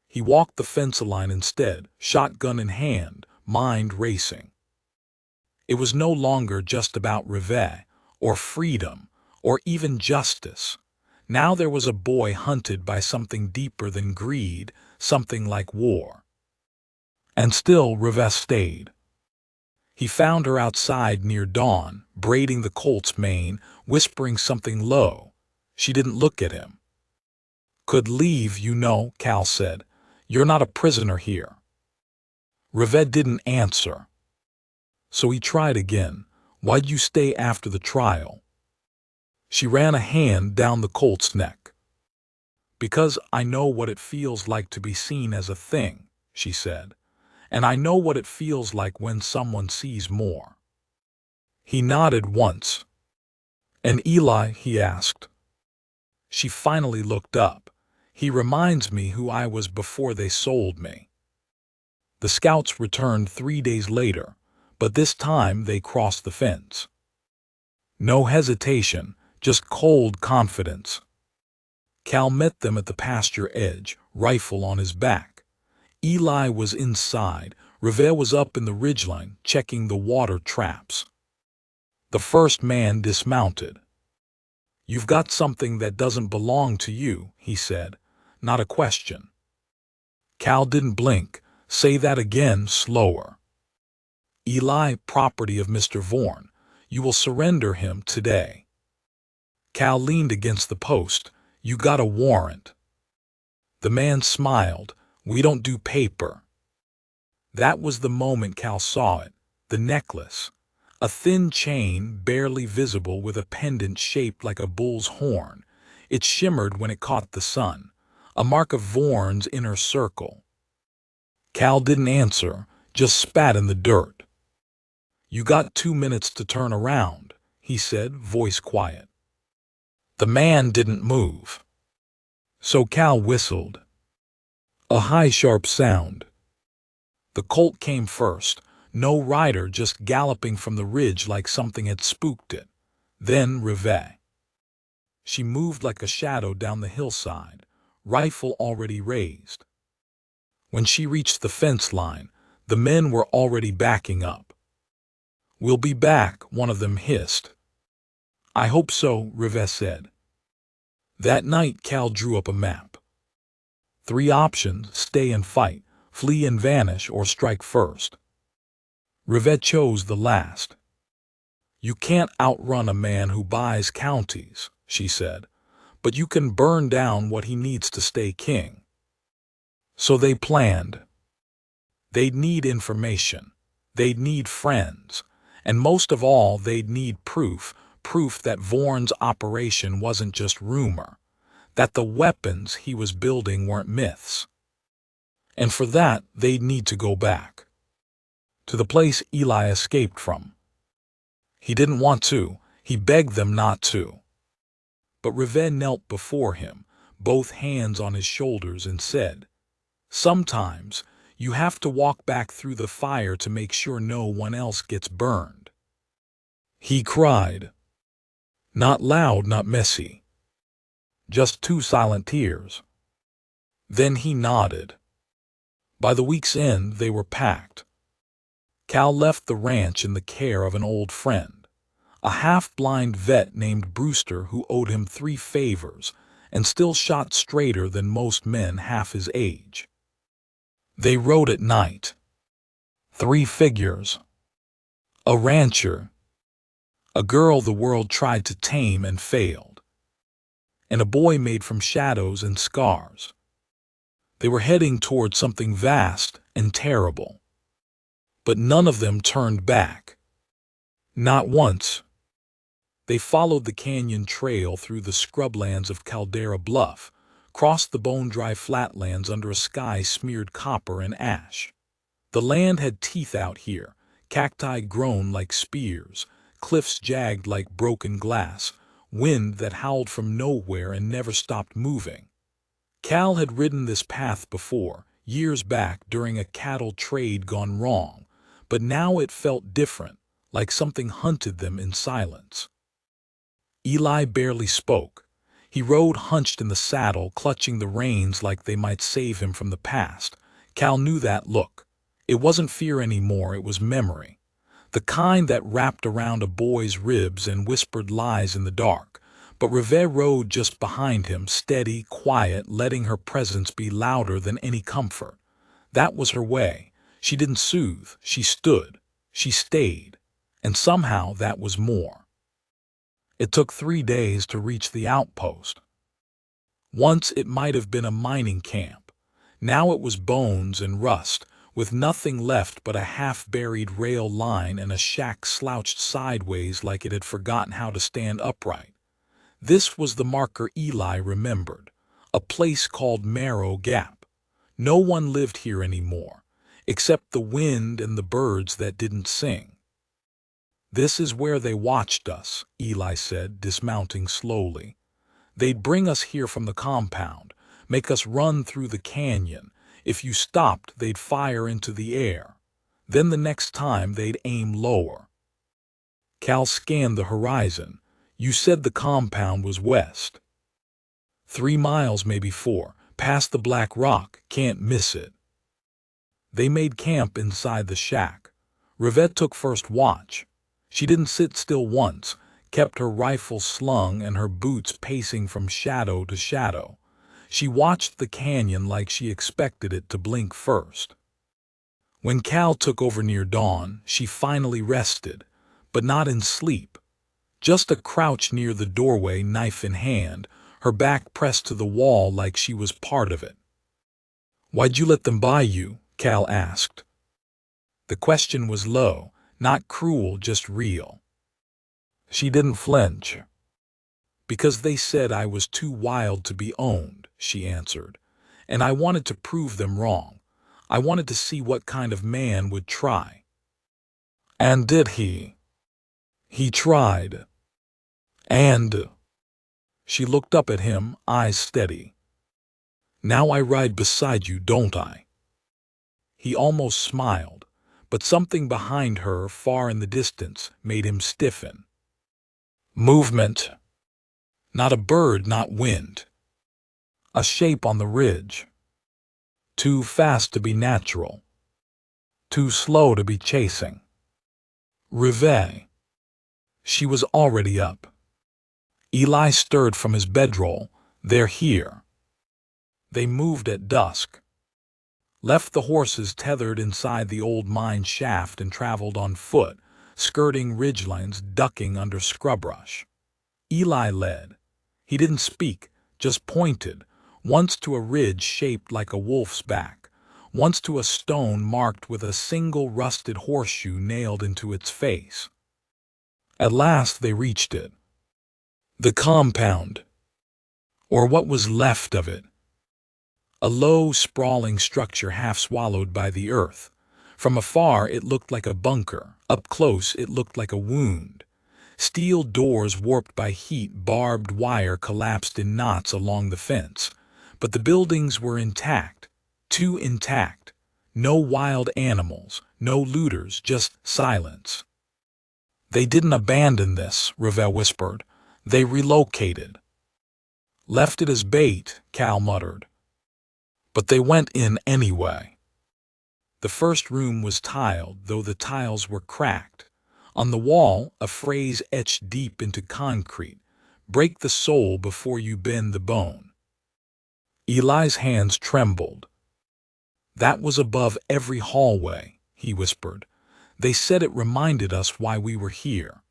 He walked the fence line instead, shotgun in hand, mind racing. It was no longer just about Reveh, or freedom, or even justice. Now there was a boy hunted by something deeper than greed, something like war. And still Reveh stayed. He found her outside near dawn, braiding the colt's mane, whispering something low. She didn't look at him. "Could leave, you know," Cal said. "You're not a prisoner here." Reveh didn't answer. So he tried again. "Why'd you stay after the trial?" She ran a hand down the colt's neck. "Because I know what it feels like to be seen as a thing," she said. "And I know what it feels like when someone sees more." He nodded once. "And Eli?" he asked. She finally looked up. "He reminds me who I was before they sold me." The scouts returned 3 days later, but this time they crossed the fence. No hesitation, just cold confidence. Cal met them at the pasture edge, rifle on his back. Eli was inside. Revere was up in the ridgeline, checking the water traps. The first man dismounted. "You've got something that doesn't belong to you," he said, not a question. Cal didn't blink. "Say that again, slower." "Eli, property of Mr. Vaughan. You will surrender him today." Cal leaned against the post. "You got a warrant." The man smiled. "We don't do paper." That was the moment Cal saw it. The necklace. A thin chain, barely visible, with a pendant shaped like a bull's horn. It shimmered when it caught the sun. A mark of Vaughan's inner circle. Cal didn't answer, just spat in the dirt. "You got 2 minutes to turn around," he said, voice quiet. The man didn't move. So Cal whistled. A high, sharp sound. The colt came first, no rider, just galloping from the ridge like something had spooked it. Then Revere. She moved like a shadow down the hillside, rifle already raised. When she reached the fence line, the men were already backing up. "We'll be back," one of them hissed. "I hope so," Revere said. That night Cal drew up a map. 3 options: stay and fight, flee and vanish, or strike first. Revere chose the last. "You can't outrun a man who buys counties," she said, "but you can burn down what he needs to stay king." So they planned. They'd need information. They'd need friends. And most of all, they'd need proof that Vaughan's operation wasn't just rumor, that the weapons he was building weren't myths. And for that, they'd need to go back. To the place Eli escaped from. He didn't want to. He begged them not to. But Revere knelt before him, both hands on his shoulders, and said, "Sometimes you have to walk back through the fire to make sure no one else gets burned." He cried. Not loud, not messy. Just 2 silent tears. Then he nodded. By the week's end, they were packed. Cal left the ranch in the care of an old friend, a half-blind vet named Brewster who owed him 3 favors and still shot straighter than most men half his age. They rode at night. 3 figures. A rancher. A girl the world tried to tame and failed. And a boy made from shadows and scars. They were heading toward something vast and terrible. But none of them turned back. Not once. They followed the canyon trail through the scrublands of Caldera Bluff, crossed the bone-dry flatlands under a sky smeared copper and ash. The land had teeth out here, cacti grown like spears, cliffs jagged like broken glass, wind that howled from nowhere and never stopped moving. Cal had ridden this path before, years back during a cattle trade gone wrong, but now it felt different, like something hunted them in silence. Eli barely spoke. He rode hunched in the saddle, clutching the reins like they might save him from the past. Cal knew that look. It wasn't fear anymore, it was memory. The kind that wrapped around a boy's ribs and whispered lies in the dark. But Revere rode just behind him, steady, quiet, letting her presence be louder than any comfort. That was her way. She didn't soothe, she stood, she stayed, and somehow that was more. It took 3 days to reach the outpost. Once it might have been a mining camp. Now it was bones and rust, with nothing left but a half-buried rail line and a shack slouched sideways like it had forgotten how to stand upright. This was the marker Eli remembered, a place called Marrow Gap. No one lived here anymore, except the wind and the birds that didn't sing. "This is where they watched us," Eli said, dismounting slowly. "They'd bring us here from the compound, make us run through the canyon. If you stopped, they'd fire into the air. Then the next time, they'd aim lower." Cal scanned the horizon. "You said the compound was west." 3 miles, maybe 4, past the Black Rock, can't miss it." They made camp inside the shack. Rivette took first watch. She didn't sit still once, kept her rifle slung and her boots pacing from shadow to shadow. She watched the canyon like she expected it to blink first. When Cal took over near dawn, she finally rested, but not in sleep. Just a crouch near the doorway, knife in hand, her back pressed to the wall like she was part of it. "Why'd you let them buy you?" Cal asked. The question was low, not cruel, just real. She didn't flinch. "Because they said I was too wild to be owned," she answered. "And I wanted to prove them wrong. I wanted to see what kind of man would try." "And did he?" "He tried. And—" She looked up at him, eyes steady. "Now I ride beside you, don't I?" He almost smiled, but something behind her, far in the distance, made him stiffen. Movement. Not a bird, not wind. A shape on the ridge. Too fast to be natural. Too slow to be chasing. Rivette. She was already up. Eli stirred from his bedroll. "They're here." They moved at dusk, left the horses tethered inside the old mine shaft and traveled on foot, skirting ridgelines, ducking under scrubrush. Eli led. He didn't speak, just pointed, once to a ridge shaped like a wolf's back, once to a stone marked with a single rusted horseshoe nailed into its face. At last they reached it. The compound, or what was left of it. A low, sprawling structure half swallowed by the earth. From afar it looked like a bunker. Up close it looked like a wound. Steel doors warped by heat, barbed wire collapsed in knots along the fence. But the buildings were intact, too intact. No wild animals, no looters, just silence. "They didn't abandon this," Rivette whispered. "They relocated." "Left it as bait," Cal muttered. "But they went in anyway." The first room was tiled, though the tiles were cracked. On the wall, a phrase etched deep into concrete: "Break the soul before you bend the bone." Eli's hands trembled. "That was above every hallway," he whispered. "They said it reminded us why we were here."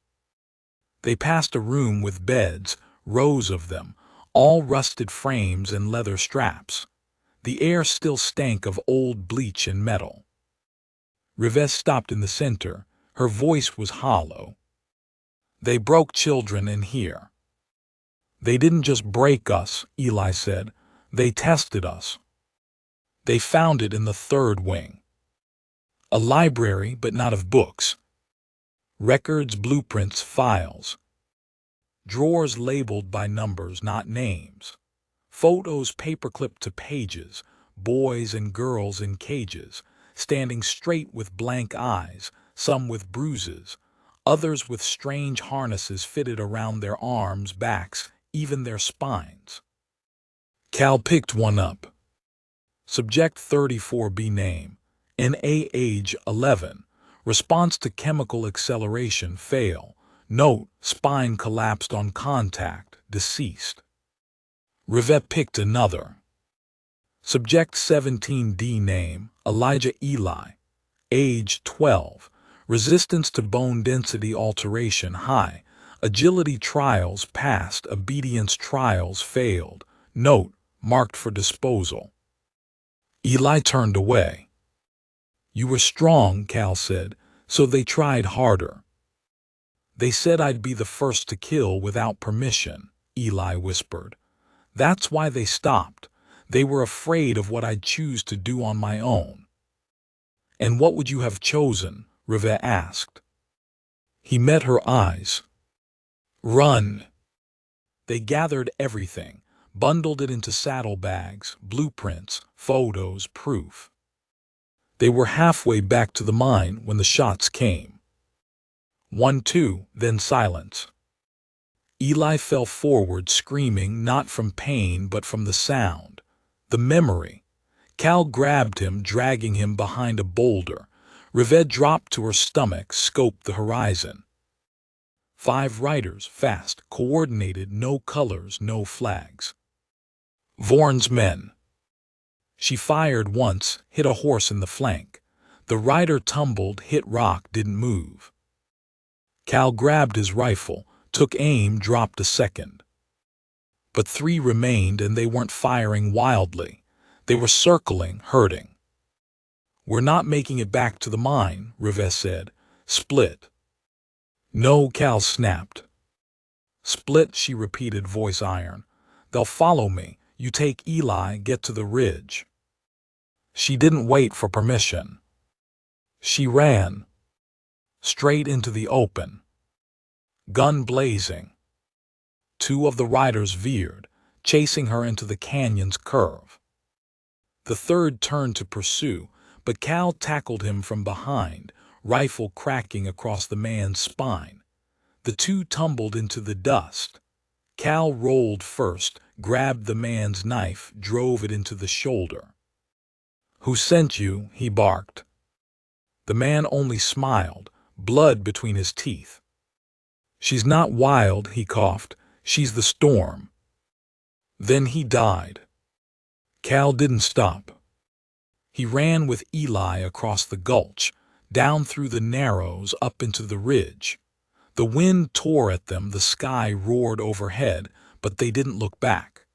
They passed a room with beds, rows of them, all rusted frames and leather straps. The air still stank of old bleach and metal. Rivette stopped in the center. Her voice was hollow. "They broke children in here." "They didn't just break us," Eli said. "They tested us." They found it in the third wing. A library, but not of books. Records, blueprints, files. Drawers labeled by numbers, not names. Photos paperclipped to pages, boys and girls in cages, standing straight with blank eyes, some with bruises, others with strange harnesses fitted around their arms, backs, even their spines. Cal picked one up. Subject 34B name. NA age 11. Response to chemical acceleration fail. Note, spine collapsed on contact, deceased. Rivette picked another. Subject 17D name, Elijah Eli. Age 12. Resistance to bone density alteration high. Agility trials passed, obedience trials failed. Note, marked for disposal. Eli turned away. "You were strong," Cal said, "so they tried harder." "They said I'd be the first to kill without permission," Eli whispered. "That's why they stopped. They were afraid of what I'd choose to do on my own." "And what would you have chosen?" Rivette asked. He met her eyes. "Run." They gathered everything, bundled it into saddlebags, blueprints, photos, proof. They were halfway back to the mine when the shots came. 1, 2, then silence. Eli fell forward screaming, not from pain but from the sound. The memory. Cal grabbed him, dragging him behind a boulder. Rivet dropped to her stomach, scoped the horizon. 5 riders, fast, coordinated, no colors, no flags. Vorn's men. She fired once, hit a horse in the flank. The rider tumbled, hit rock, didn't move. Cal grabbed his rifle, took aim, dropped a second. But 3 remained, and they weren't firing wildly. They were circling, hurting. "We're not making it back to the mine," Rivet said. "Split." "No," Cal snapped. "Split," she repeated, voice iron. "They'll follow me. You take Eli, get to the ridge." She didn't wait for permission. She ran. Straight into the open. Gun blazing. 2 of the riders veered, chasing her into the canyon's curve. The third turned to pursue, but Cal tackled him from behind, rifle cracking across the man's spine. The 2 tumbled into the dust. Cal rolled first, grabbed the man's knife, drove it into the shoulder. "Who sent you?" he barked. The man only smiled, blood between his teeth. "She's not wild," he coughed. "She's the storm." Then he died. Cal didn't stop. He ran with Eli across the gulch, down through the narrows, up into the ridge. The wind tore at them, the sky roared overhead, but they didn't look back.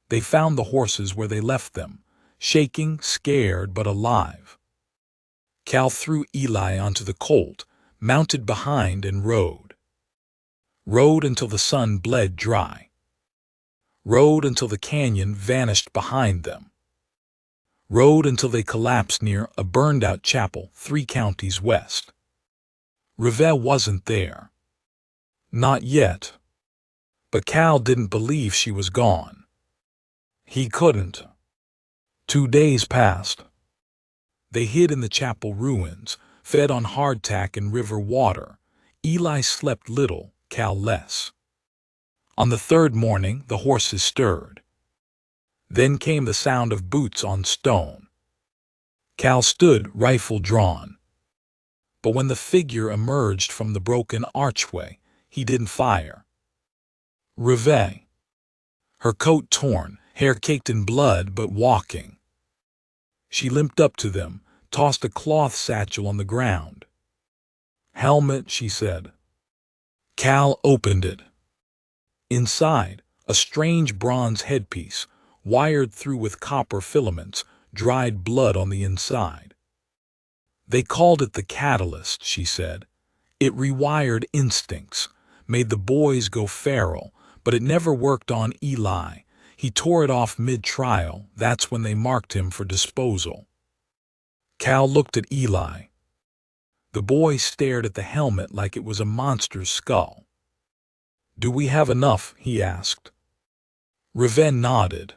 They found the horses where they left them, shaking, scared, but alive. Cal threw Eli onto the colt, mounted behind, and rode. Rode until the sun bled dry. Rode until the canyon vanished behind them. Rode until they collapsed near a burned-out chapel 3 counties west. Rivet wasn't there. Not yet. But Cal didn't believe she was gone. He couldn't. 2 days passed. They hid in the chapel ruins, fed on hardtack and river water. Eli slept little, Cal less. On the 3rd morning, the horses stirred. Then came the sound of boots on stone. Cal stood, rifle drawn. But when the figure emerged from the broken archway, he didn't fire. Rivet. Her coat torn, hair caked in blood, but walking. She limped up to them, tossed a cloth satchel on the ground. "Helmet," she said. Cal opened it. Inside, a strange bronze headpiece, wired through with copper filaments, dried blood on the inside. "They called it the catalyst," she said. "It rewired instincts, made the boys go feral, but it never worked on Eli. He tore it off mid-trial. That's when they marked him for disposal." Cal looked at Eli. The boy stared at the helmet like it was a monster's skull. "Do we have enough?" he asked. Rivet nodded.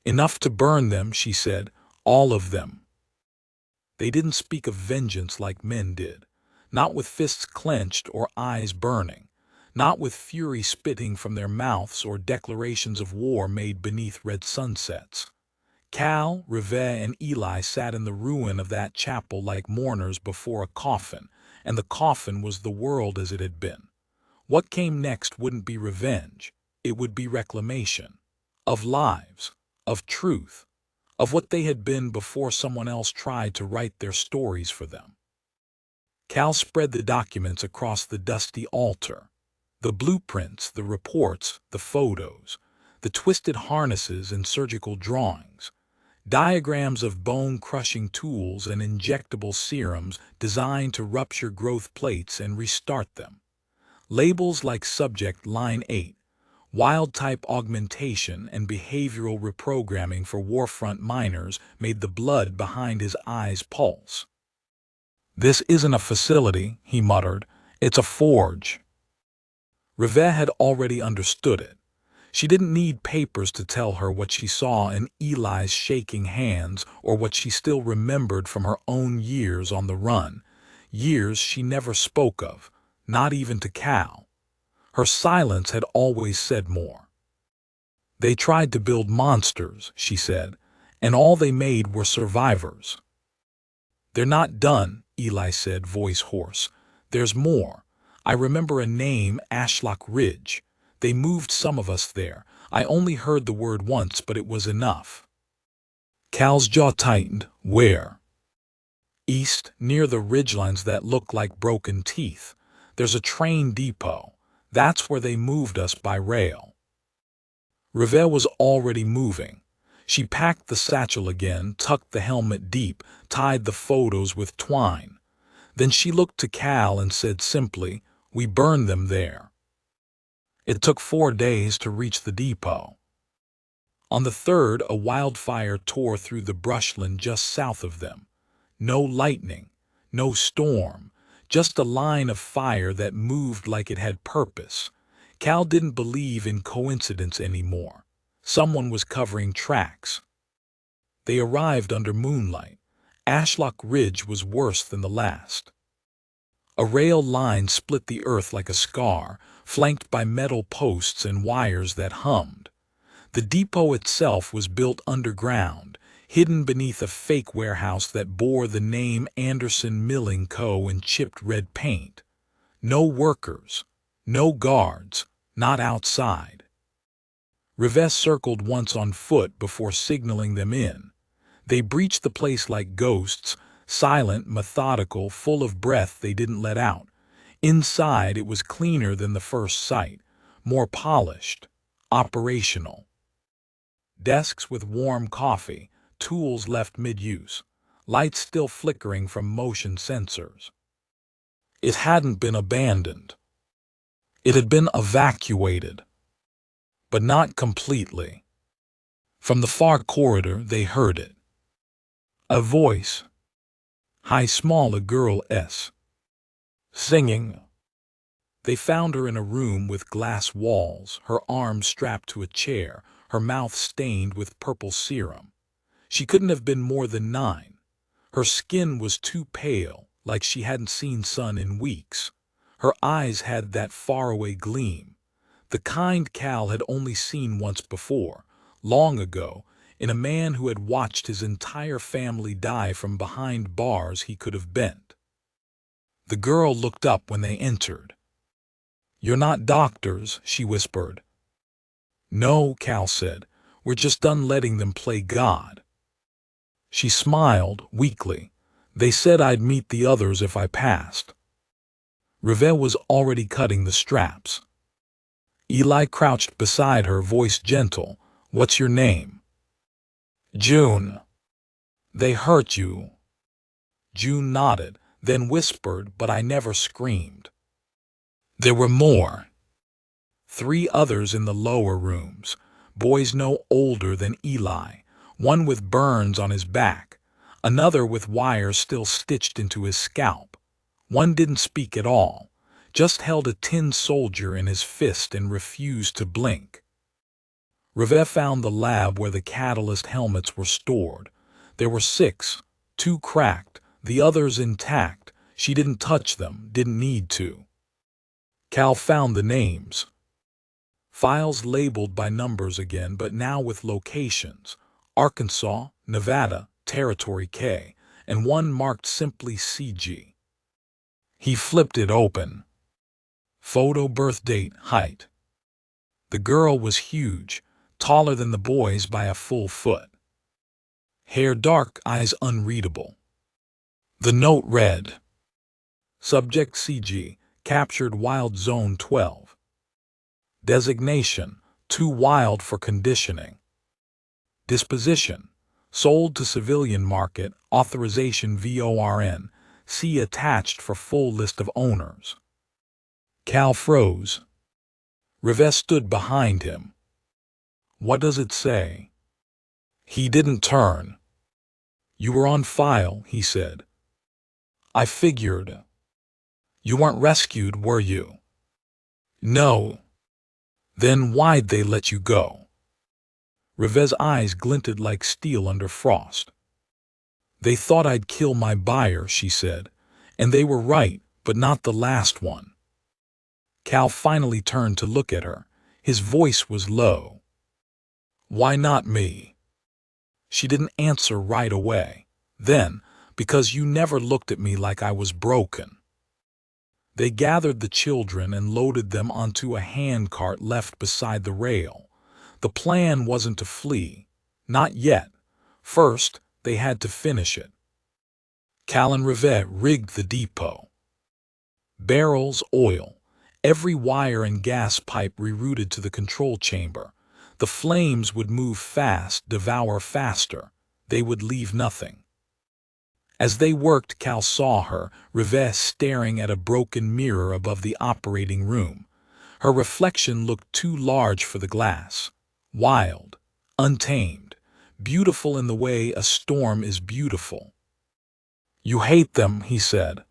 "Enough to burn them," she said. "All of them." They didn't speak of vengeance like men did, not with fists clenched or eyes burning, not with fury spitting from their mouths or declarations of war made beneath red sunsets. Cal, Rivet, and Eli sat in the ruin of that chapel like mourners before a coffin, and the coffin was the world as it had been. What came next wouldn't be revenge, it would be reclamation. Of lives, of truth, of what they had been before someone else tried to write their stories for them. Cal spread the documents across the dusty altar. The blueprints, the reports, the photos, the twisted harnesses and surgical drawings, diagrams of bone-crushing tools and injectable serums designed to rupture growth plates and restart them. Labels like Subject Line 8, wild-type augmentation and behavioral reprogramming for warfront miners made the blood behind his eyes pulse. "This isn't a facility," he muttered. "It's a forge." Rivet had already understood it. She didn't need papers to tell her what she saw in Eli's shaking hands or what she still remembered from her own years on the run, years she never spoke of, not even to Cal. Her silence had always said more. "They tried to build monsters," she said, and all they made were survivors. "They're not done," Eli said, voice hoarse. "There's more. I remember a name, Ashlock Ridge. They moved some of us there. I only heard the word once, but it was enough." Cal's jaw tightened. "Where?" "East, near the ridgelines that look like broken teeth. There's a train depot. That's where they moved us by rail." Revelle was already moving. She packed the satchel again, tucked the helmet deep, tied the photos with twine. Then she looked to Cal and said simply, "We burned them there." It took 4 days to reach the depot. On the third, a wildfire tore through the brushland just south of them. No lightning, no storm, just a line of fire that moved like it had purpose. Cal didn't believe in coincidence anymore. Someone was covering tracks. They arrived under moonlight. Ashlock Ridge was worse than the last. A rail line split the earth like a scar, flanked by metal posts and wires that hummed. The depot itself was built underground, hidden beneath a fake warehouse that bore the name Anderson Milling Co. in chipped red paint. No workers, no guards, not outside. Revelle circled once on foot before signaling them in. They breached the place like ghosts, silent, methodical, full of breath they didn't let out. Inside it was cleaner than the first sight, more polished, operational. Desks with warm coffee, tools left mid-use, lights still flickering from motion sensors. It hadn't been abandoned. It had been evacuated. But not completely. From the far corridor they heard it. A voice. High small, a girl singing. They found her in a room with glass walls, her arms strapped to a chair, her mouth stained with purple serum. She couldn't have been more than 9. Her skin was too pale, like she hadn't seen sun in weeks. Her eyes had that faraway gleam, the kind Cal had only seen once before, long ago, in a man who had watched his entire family die from behind bars he could have bent. The girl looked up when they entered. "You're not doctors," she whispered. "No," Cal said. "We're just done letting them play God." She smiled, weakly. "They said I'd meet the others if I passed." Revelle was already cutting the straps. Eli crouched beside her, voice gentle. "What's your name?" "June." "They hurt you?" June nodded, then whispered, "But I never screamed." There were more. 3 others in the lower rooms, boys no older than Eli, one with burns on his back, another with wires still stitched into his scalp. One didn't speak at all, just held a tin soldier in his fist and refused to blink. Revelle found the lab where the catalyst helmets were stored. There were 6, 2 cracked, the others intact. She didn't touch them, didn't need to. Cal found the names. Files labeled by numbers again, but now with locations. Arkansas, Nevada, Territory K, and one marked simply CG. He flipped it open. Photo, birth date, height. The girl was huge, taller than the boys by a full foot. Hair dark, eyes unreadable. The note read, "Subject CG, captured Wild Zone 12. Designation, too wild for conditioning. Disposition, sold to civilian market, authorization VORN, see attached for full list of owners." Cal froze. Revelle stood behind him. "What does it say?" He didn't turn. "You were on file," he said. "I figured. You weren't rescued, were you?" "No." "Then why'd they let you go?" Revelle's eyes glinted like steel under frost. "They thought I'd kill my buyer," she said. "And they were right, but not the last one." Cal finally turned to look at her. His voice was low. "Why not me?" She didn't answer right away. Then, because you never looked at me like I was broken. They gathered the children and loaded them onto a handcart left beside the rail. The plan wasn't to flee. Not yet. First, they had to finish it. Cal and Rivet rigged the depot. Barrels, oil, every wire and gas pipe rerouted to the control chamber. The flames would move fast, devour faster. They would leave nothing. As they worked, Cal saw her, Rivet, staring at a broken mirror above the operating room. Her reflection looked too large for the glass. Wild, untamed, beautiful in the way a storm is beautiful. "You hate them," he said.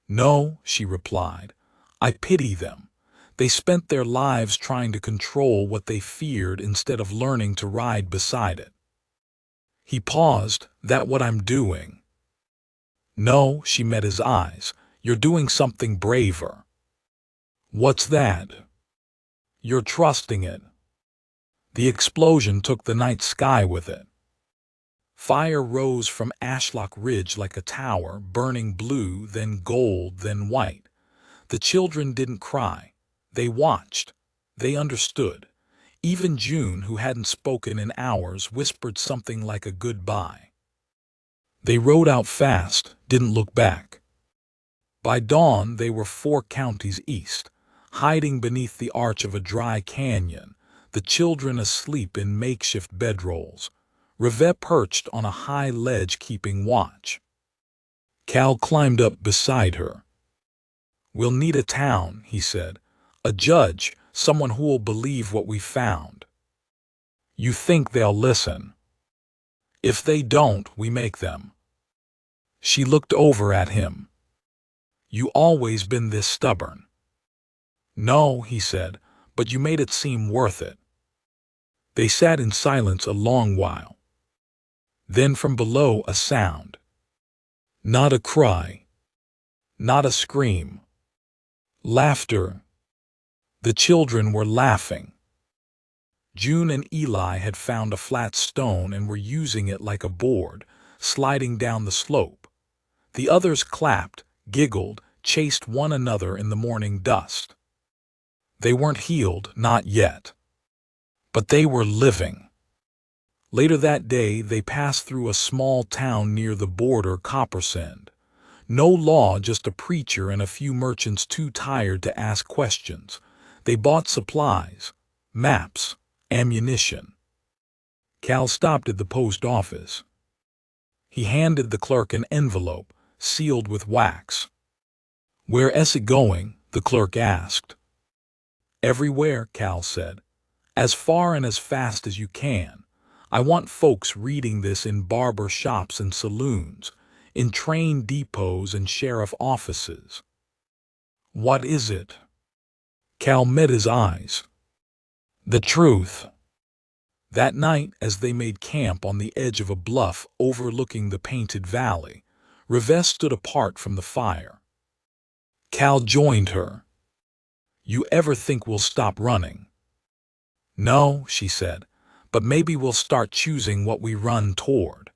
"No," she replied. "I pity them. They spent their lives trying to control what they feared instead of learning to ride beside it." He paused. "That what I'm doing?" "No," she met his eyes. "You're doing something braver." "What's that?" "You're trusting it." The explosion took the night sky with it. Fire rose from Ashlock Ridge like a tower, burning blue, then gold, then white. The children didn't cry. They watched. They understood. Even June, who hadn't spoken in hours, whispered something like a goodbye. They rode out fast, didn't look back. By dawn, they were 4 counties east, hiding beneath the arch of a dry canyon, the children asleep in makeshift bedrolls. Rivet perched on a high ledge keeping watch. Cal climbed up beside her. "We'll need a town," he said. "A judge, someone who'll believe what we found." "You think they'll listen?" "If they don't, we make them." She looked over at him. "You always been this stubborn." "No," he said, "but you made it seem worth it." They sat in silence a long while. Then from below a sound. Not a cry. Not a scream. Laughter. The children were laughing. June and Eli had found a flat stone and were using it like a board, sliding down the slope. The others clapped, giggled, chased one another in the morning dust. They weren't healed, not yet. But they were living. Later that day, they passed through a small town near the border, Coppersend. No law, just a preacher and a few merchants too tired to ask questions. They bought supplies, maps, ammunition. Cal stopped at the post office. He handed the clerk an envelope, sealed with wax. "Where's it going?" the clerk asked. "Everywhere," Cal said. "As far and as fast as you can. I want folks reading this in barber shops and saloons, in train depots and sheriff offices." "What is it?" Cal met his eyes. "The truth." That night, as they made camp on the edge of a bluff overlooking the Painted Valley, Rivet stood apart from the fire. Cal joined her. "You ever think we'll stop running?" "No," she said, "but maybe we'll start choosing what we run toward."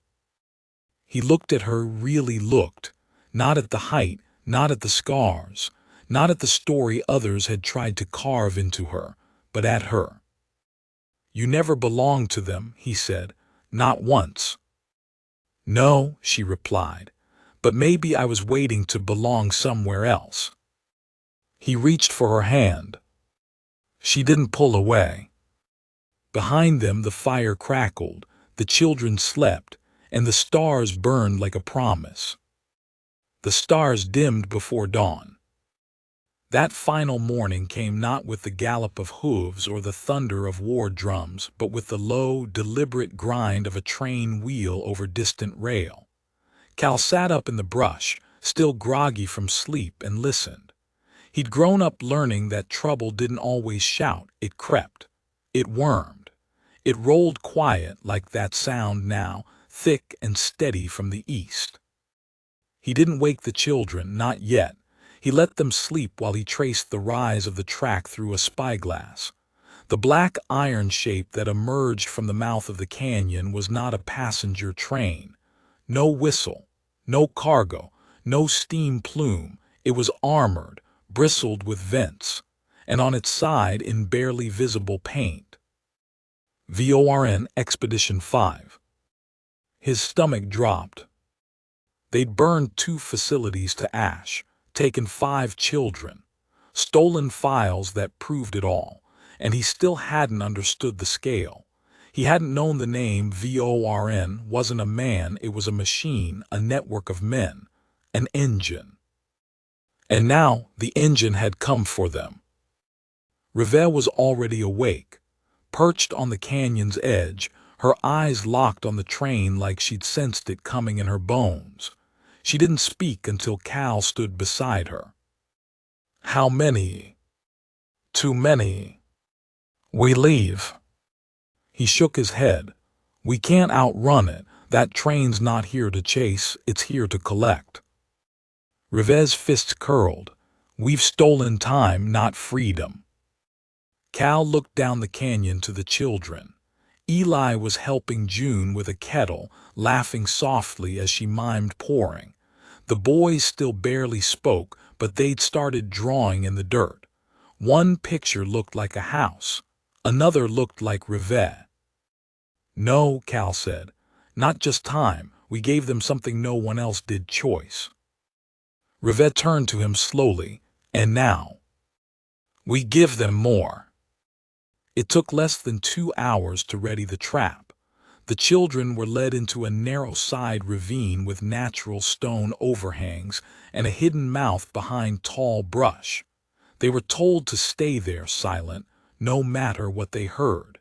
He looked at her, really looked, not at the height, not at the scars, not at the story others had tried to carve into her, but at her. "You never belonged to them," he said, "not once." "No," she replied, "but maybe I was waiting to belong somewhere else." He reached for her hand. She didn't pull away. Behind them the fire crackled, the children slept, and the stars burned like a promise. The stars dimmed before dawn. That final morning came not with the gallop of hooves or the thunder of war drums, but with the low, deliberate grind of a train wheel over distant rail. Cal sat up in the brush, still groggy from sleep, and listened. He'd grown up learning that trouble didn't always shout, it crept. It wormed. It rolled quiet like that sound now, thick and steady from the east. He didn't wake the children, not yet. He let them sleep while he traced the rise of the track through a spyglass. The black iron shape that emerged from the mouth of the canyon was not a passenger train. No whistle, no cargo, no steam plume. It was armored, bristled with vents, and on its side in barely visible paint, VORN Expedition 5. His stomach dropped. They'd burned 2 facilities to ash, taken 5 children, stolen files that proved it all, and he still hadn't understood the scale. He hadn't known the name VORN wasn't a man, it was a machine, a network of men, an engine. And now the engine had come for them. Reveh was already awake, perched on the canyon's edge, her eyes locked on the train like she'd sensed it coming in her bones. She didn't speak until Cal stood beside her. "How many?" "Too many. We leave." He shook his head. "We can't outrun it. That train's not here to chase, it's here to collect." Reveh's fists curled. "We've stolen time, not freedom." Cal looked down the canyon to the children. Eli was helping June with a kettle, laughing softly as she mimed pouring. The boys still barely spoke, but they'd started drawing in the dirt. One picture looked like a house. Another looked like Reveh. "No," Cal said. "Not just time. We gave them something no one else did. Choice." Reveh turned to him slowly. "And now we give them more." It took less than 2 hours to ready the trap. The children were led into a narrow side ravine with natural stone overhangs and a hidden mouth behind tall brush. They were told to stay there silent, no matter what they heard.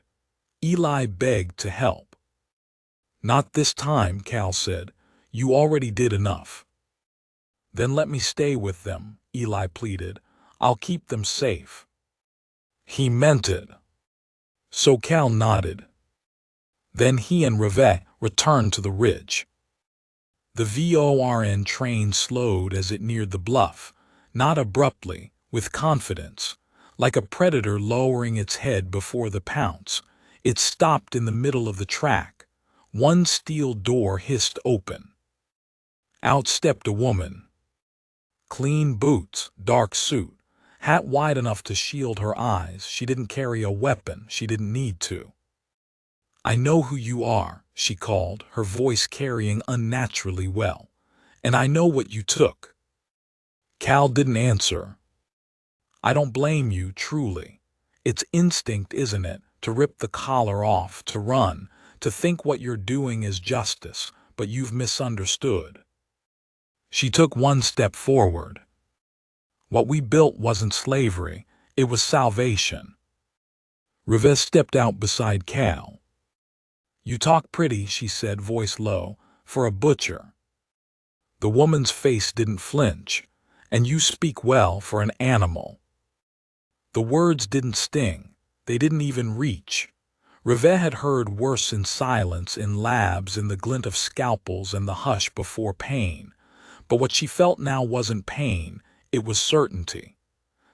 Eli begged to help. "Not this time," Cal said. "You already did enough." "Then let me stay with them," Eli pleaded. "I'll keep them safe." He meant it. So Cal nodded. Then he and Reveh returned to the ridge. The VORN train slowed as it neared the bluff, not abruptly, with confidence. Like a predator lowering its head before the pounce, it stopped in the middle of the track. One steel door hissed open. Out stepped a woman. Clean boots, dark suit, hat wide enough to shield her eyes. She didn't carry a weapon. She didn't need to. "I know who you are," she called, her voice carrying unnaturally well. "And I know what you took." Cal didn't answer. "I don't blame you, truly. It's instinct, isn't it, to rip the collar off, to run, to think what you're doing is justice, but you've misunderstood." She took one step forward. "What we built wasn't slavery, it was salvation." Reveh stepped out beside Cal. "You talk pretty," she said, voice low, "for a butcher." The woman's face didn't flinch. "And you speak well for an animal." The words didn't sting. They didn't even reach. Reveh had heard worse in silence, in labs, in the glint of scalpels and the hush before pain. But what she felt now wasn't pain, it was certainty.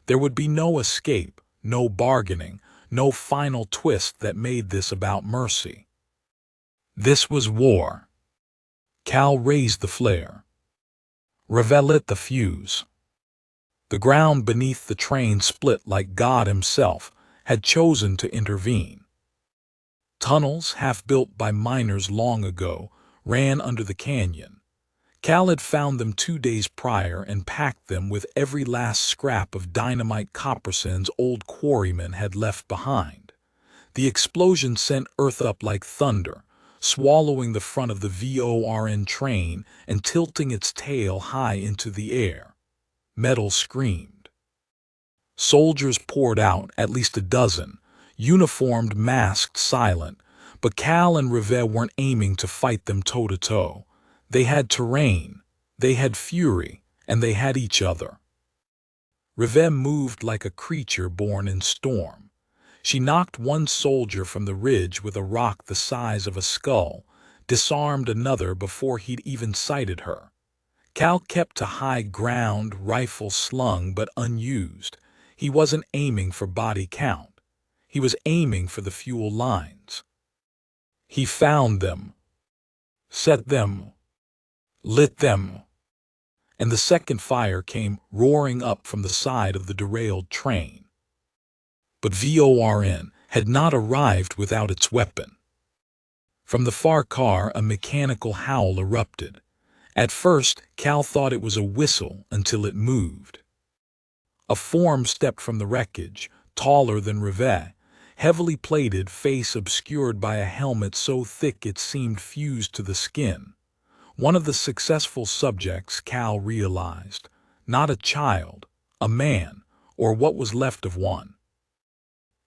There would be no escape, no bargaining, no final twist that made this about mercy. This was war. Cal raised the flare. Reveh lit the fuse. The ground beneath the train split like God himself had chosen to intervene. Tunnels, half built by miners long ago, ran under the canyon. Cal had found them 2 days prior and packed them with every last scrap of dynamite Copperson's old quarrymen had left behind. The explosion sent earth up like thunder, swallowing the front of the VORN train and tilting its tail high into the air. Metal screamed. Soldiers poured out, at least a dozen, uniformed, masked, silent, but Cal and Reveh weren't aiming to fight them toe-to-toe. They had terrain, they had fury, and they had each other. Reveh moved like a creature born in storm. She knocked one soldier from the ridge with a rock the size of a skull, disarmed another before he'd even sighted her. Cal kept to high ground, rifle slung but unused. He wasn't aiming for body count. He was aiming for the fuel lines. He found them, set them, lit them, and the second fire came roaring up from the side of the derailed train. But VORN had not arrived without its weapon. From the far car, a mechanical howl erupted. At first, Cal thought it was a whistle until it moved. A form stepped from the wreckage, taller than Rivet, heavily plated, face obscured by a helmet so thick it seemed fused to the skin. One of the successful subjects, Cal realized. Not a child, a man, or what was left of one.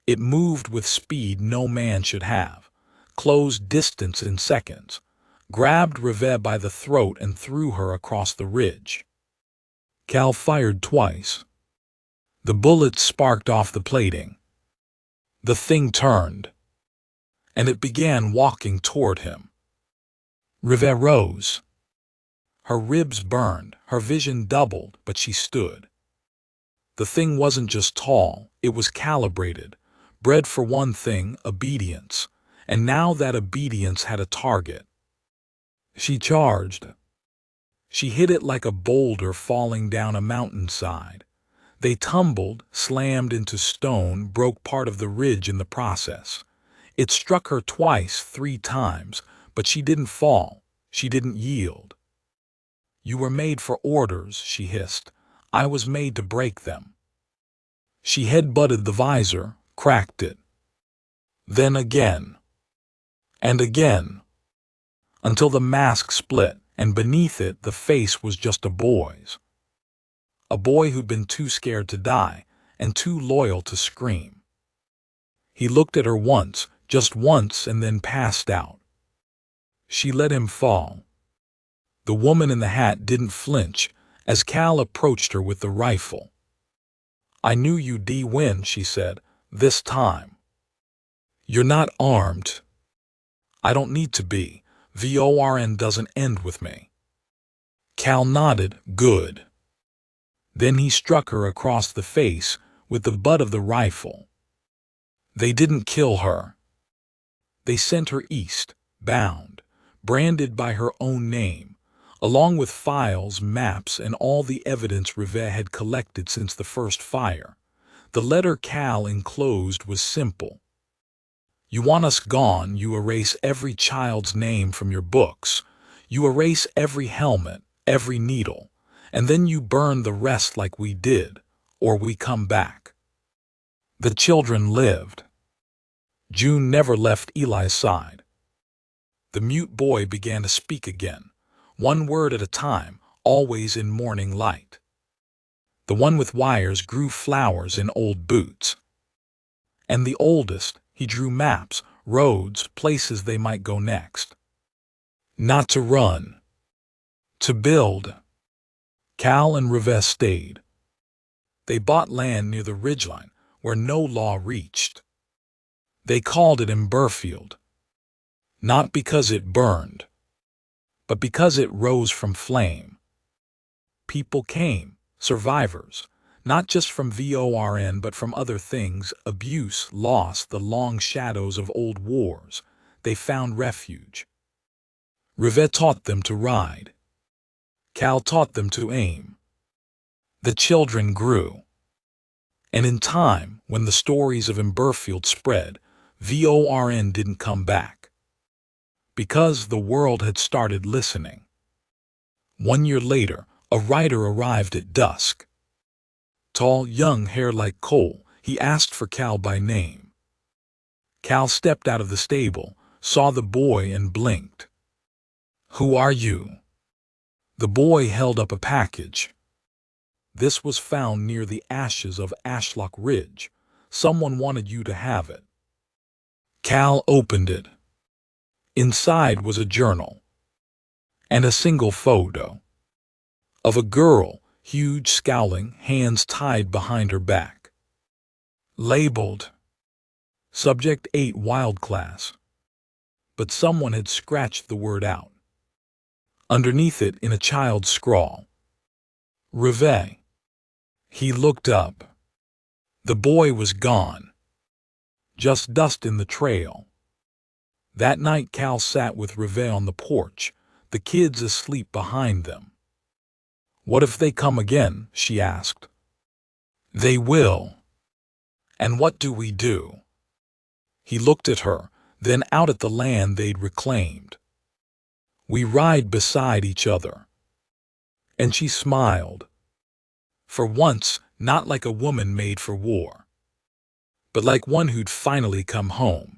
It moved with speed no man should have, closed distance in seconds, grabbed Rivet by the throat and threw her across the ridge. Cal fired twice. The bullets sparked off the plating. The thing turned, and it began walking toward him. Rivet rose. Her ribs burned, her vision doubled, but she stood. The thing wasn't just tall, it was calibrated, bred for one thing, obedience, and now that obedience had a target. She charged. She hit it like a boulder falling down a mountainside. They tumbled, slammed into stone, broke part of the ridge in the process. It struck her twice, 3 times, but she didn't fall. She didn't yield. "You were made for orders," she hissed. "I was made to break them." She head-butted the visor, cracked it. Then again. And again. Until the mask split, and beneath it the face was just a boy's. A boy who'd been too scared to die, and too loyal to scream. He looked at her once, just once, and then passed out. She let him fall. The woman in the hat didn't flinch as Cal approached her with the rifle. "I knew you'd win," she said, "this time. You're not armed." "I don't need to be. VORN doesn't end with me." Cal nodded. "Good." Then he struck her across the face with the butt of the rifle. They didn't kill her. They sent her east, bound, branded by her own name, along with files, maps, and all the evidence Rivet had collected since the first fire. The letter Cal enclosed was simple. "You want us gone, you erase every child's name from your books. You erase every helmet, every needle, and then you burn the rest like we did, or we come back." The children lived. June never left Eli's side. The mute boy began to speak again, one word at a time, always in morning light. The one with wires grew flowers in old boots. And the oldest, he drew maps, roads, places they might go next. Not to run. To build. Cal and Rivet stayed. They bought land near the ridgeline, where no law reached. They called it Emberfield. Not because it burned, but because it rose from flame. People came, survivors, not just from VORN but from other things, abuse, loss, the long shadows of old wars. They found refuge. Rivet taught them to ride. Cal taught them to aim. The children grew. And in time, when the stories of Emberfield spread, VORN didn't come back. Because the world had started listening. 1 year later, a writer arrived at dusk. Tall, young, hair like coal, he asked for Cal by name. Cal stepped out of the stable, saw the boy and blinked. "Who are you?" The boy held up a package. "This was found near the ashes of Ashlock Ridge. Someone wanted you to have it." Cal opened it. Inside was a journal. And a single photo. Of a girl, huge, scowling, hands tied behind her back. Labeled Subject 8 Wild Class. But someone had scratched the word out. Underneath it, in a child's scrawl, Rivet. He looked up. The boy was gone. just dust in the trail. That night Cal sat with Reve on the porch, the kids asleep behind them. "What if they come again?" she asked. "They will. And what do we do?" He looked at her, then out at the land they'd reclaimed. "We ride beside each other." And she smiled. For once, not like a woman made for war, but like one who'd finally come home.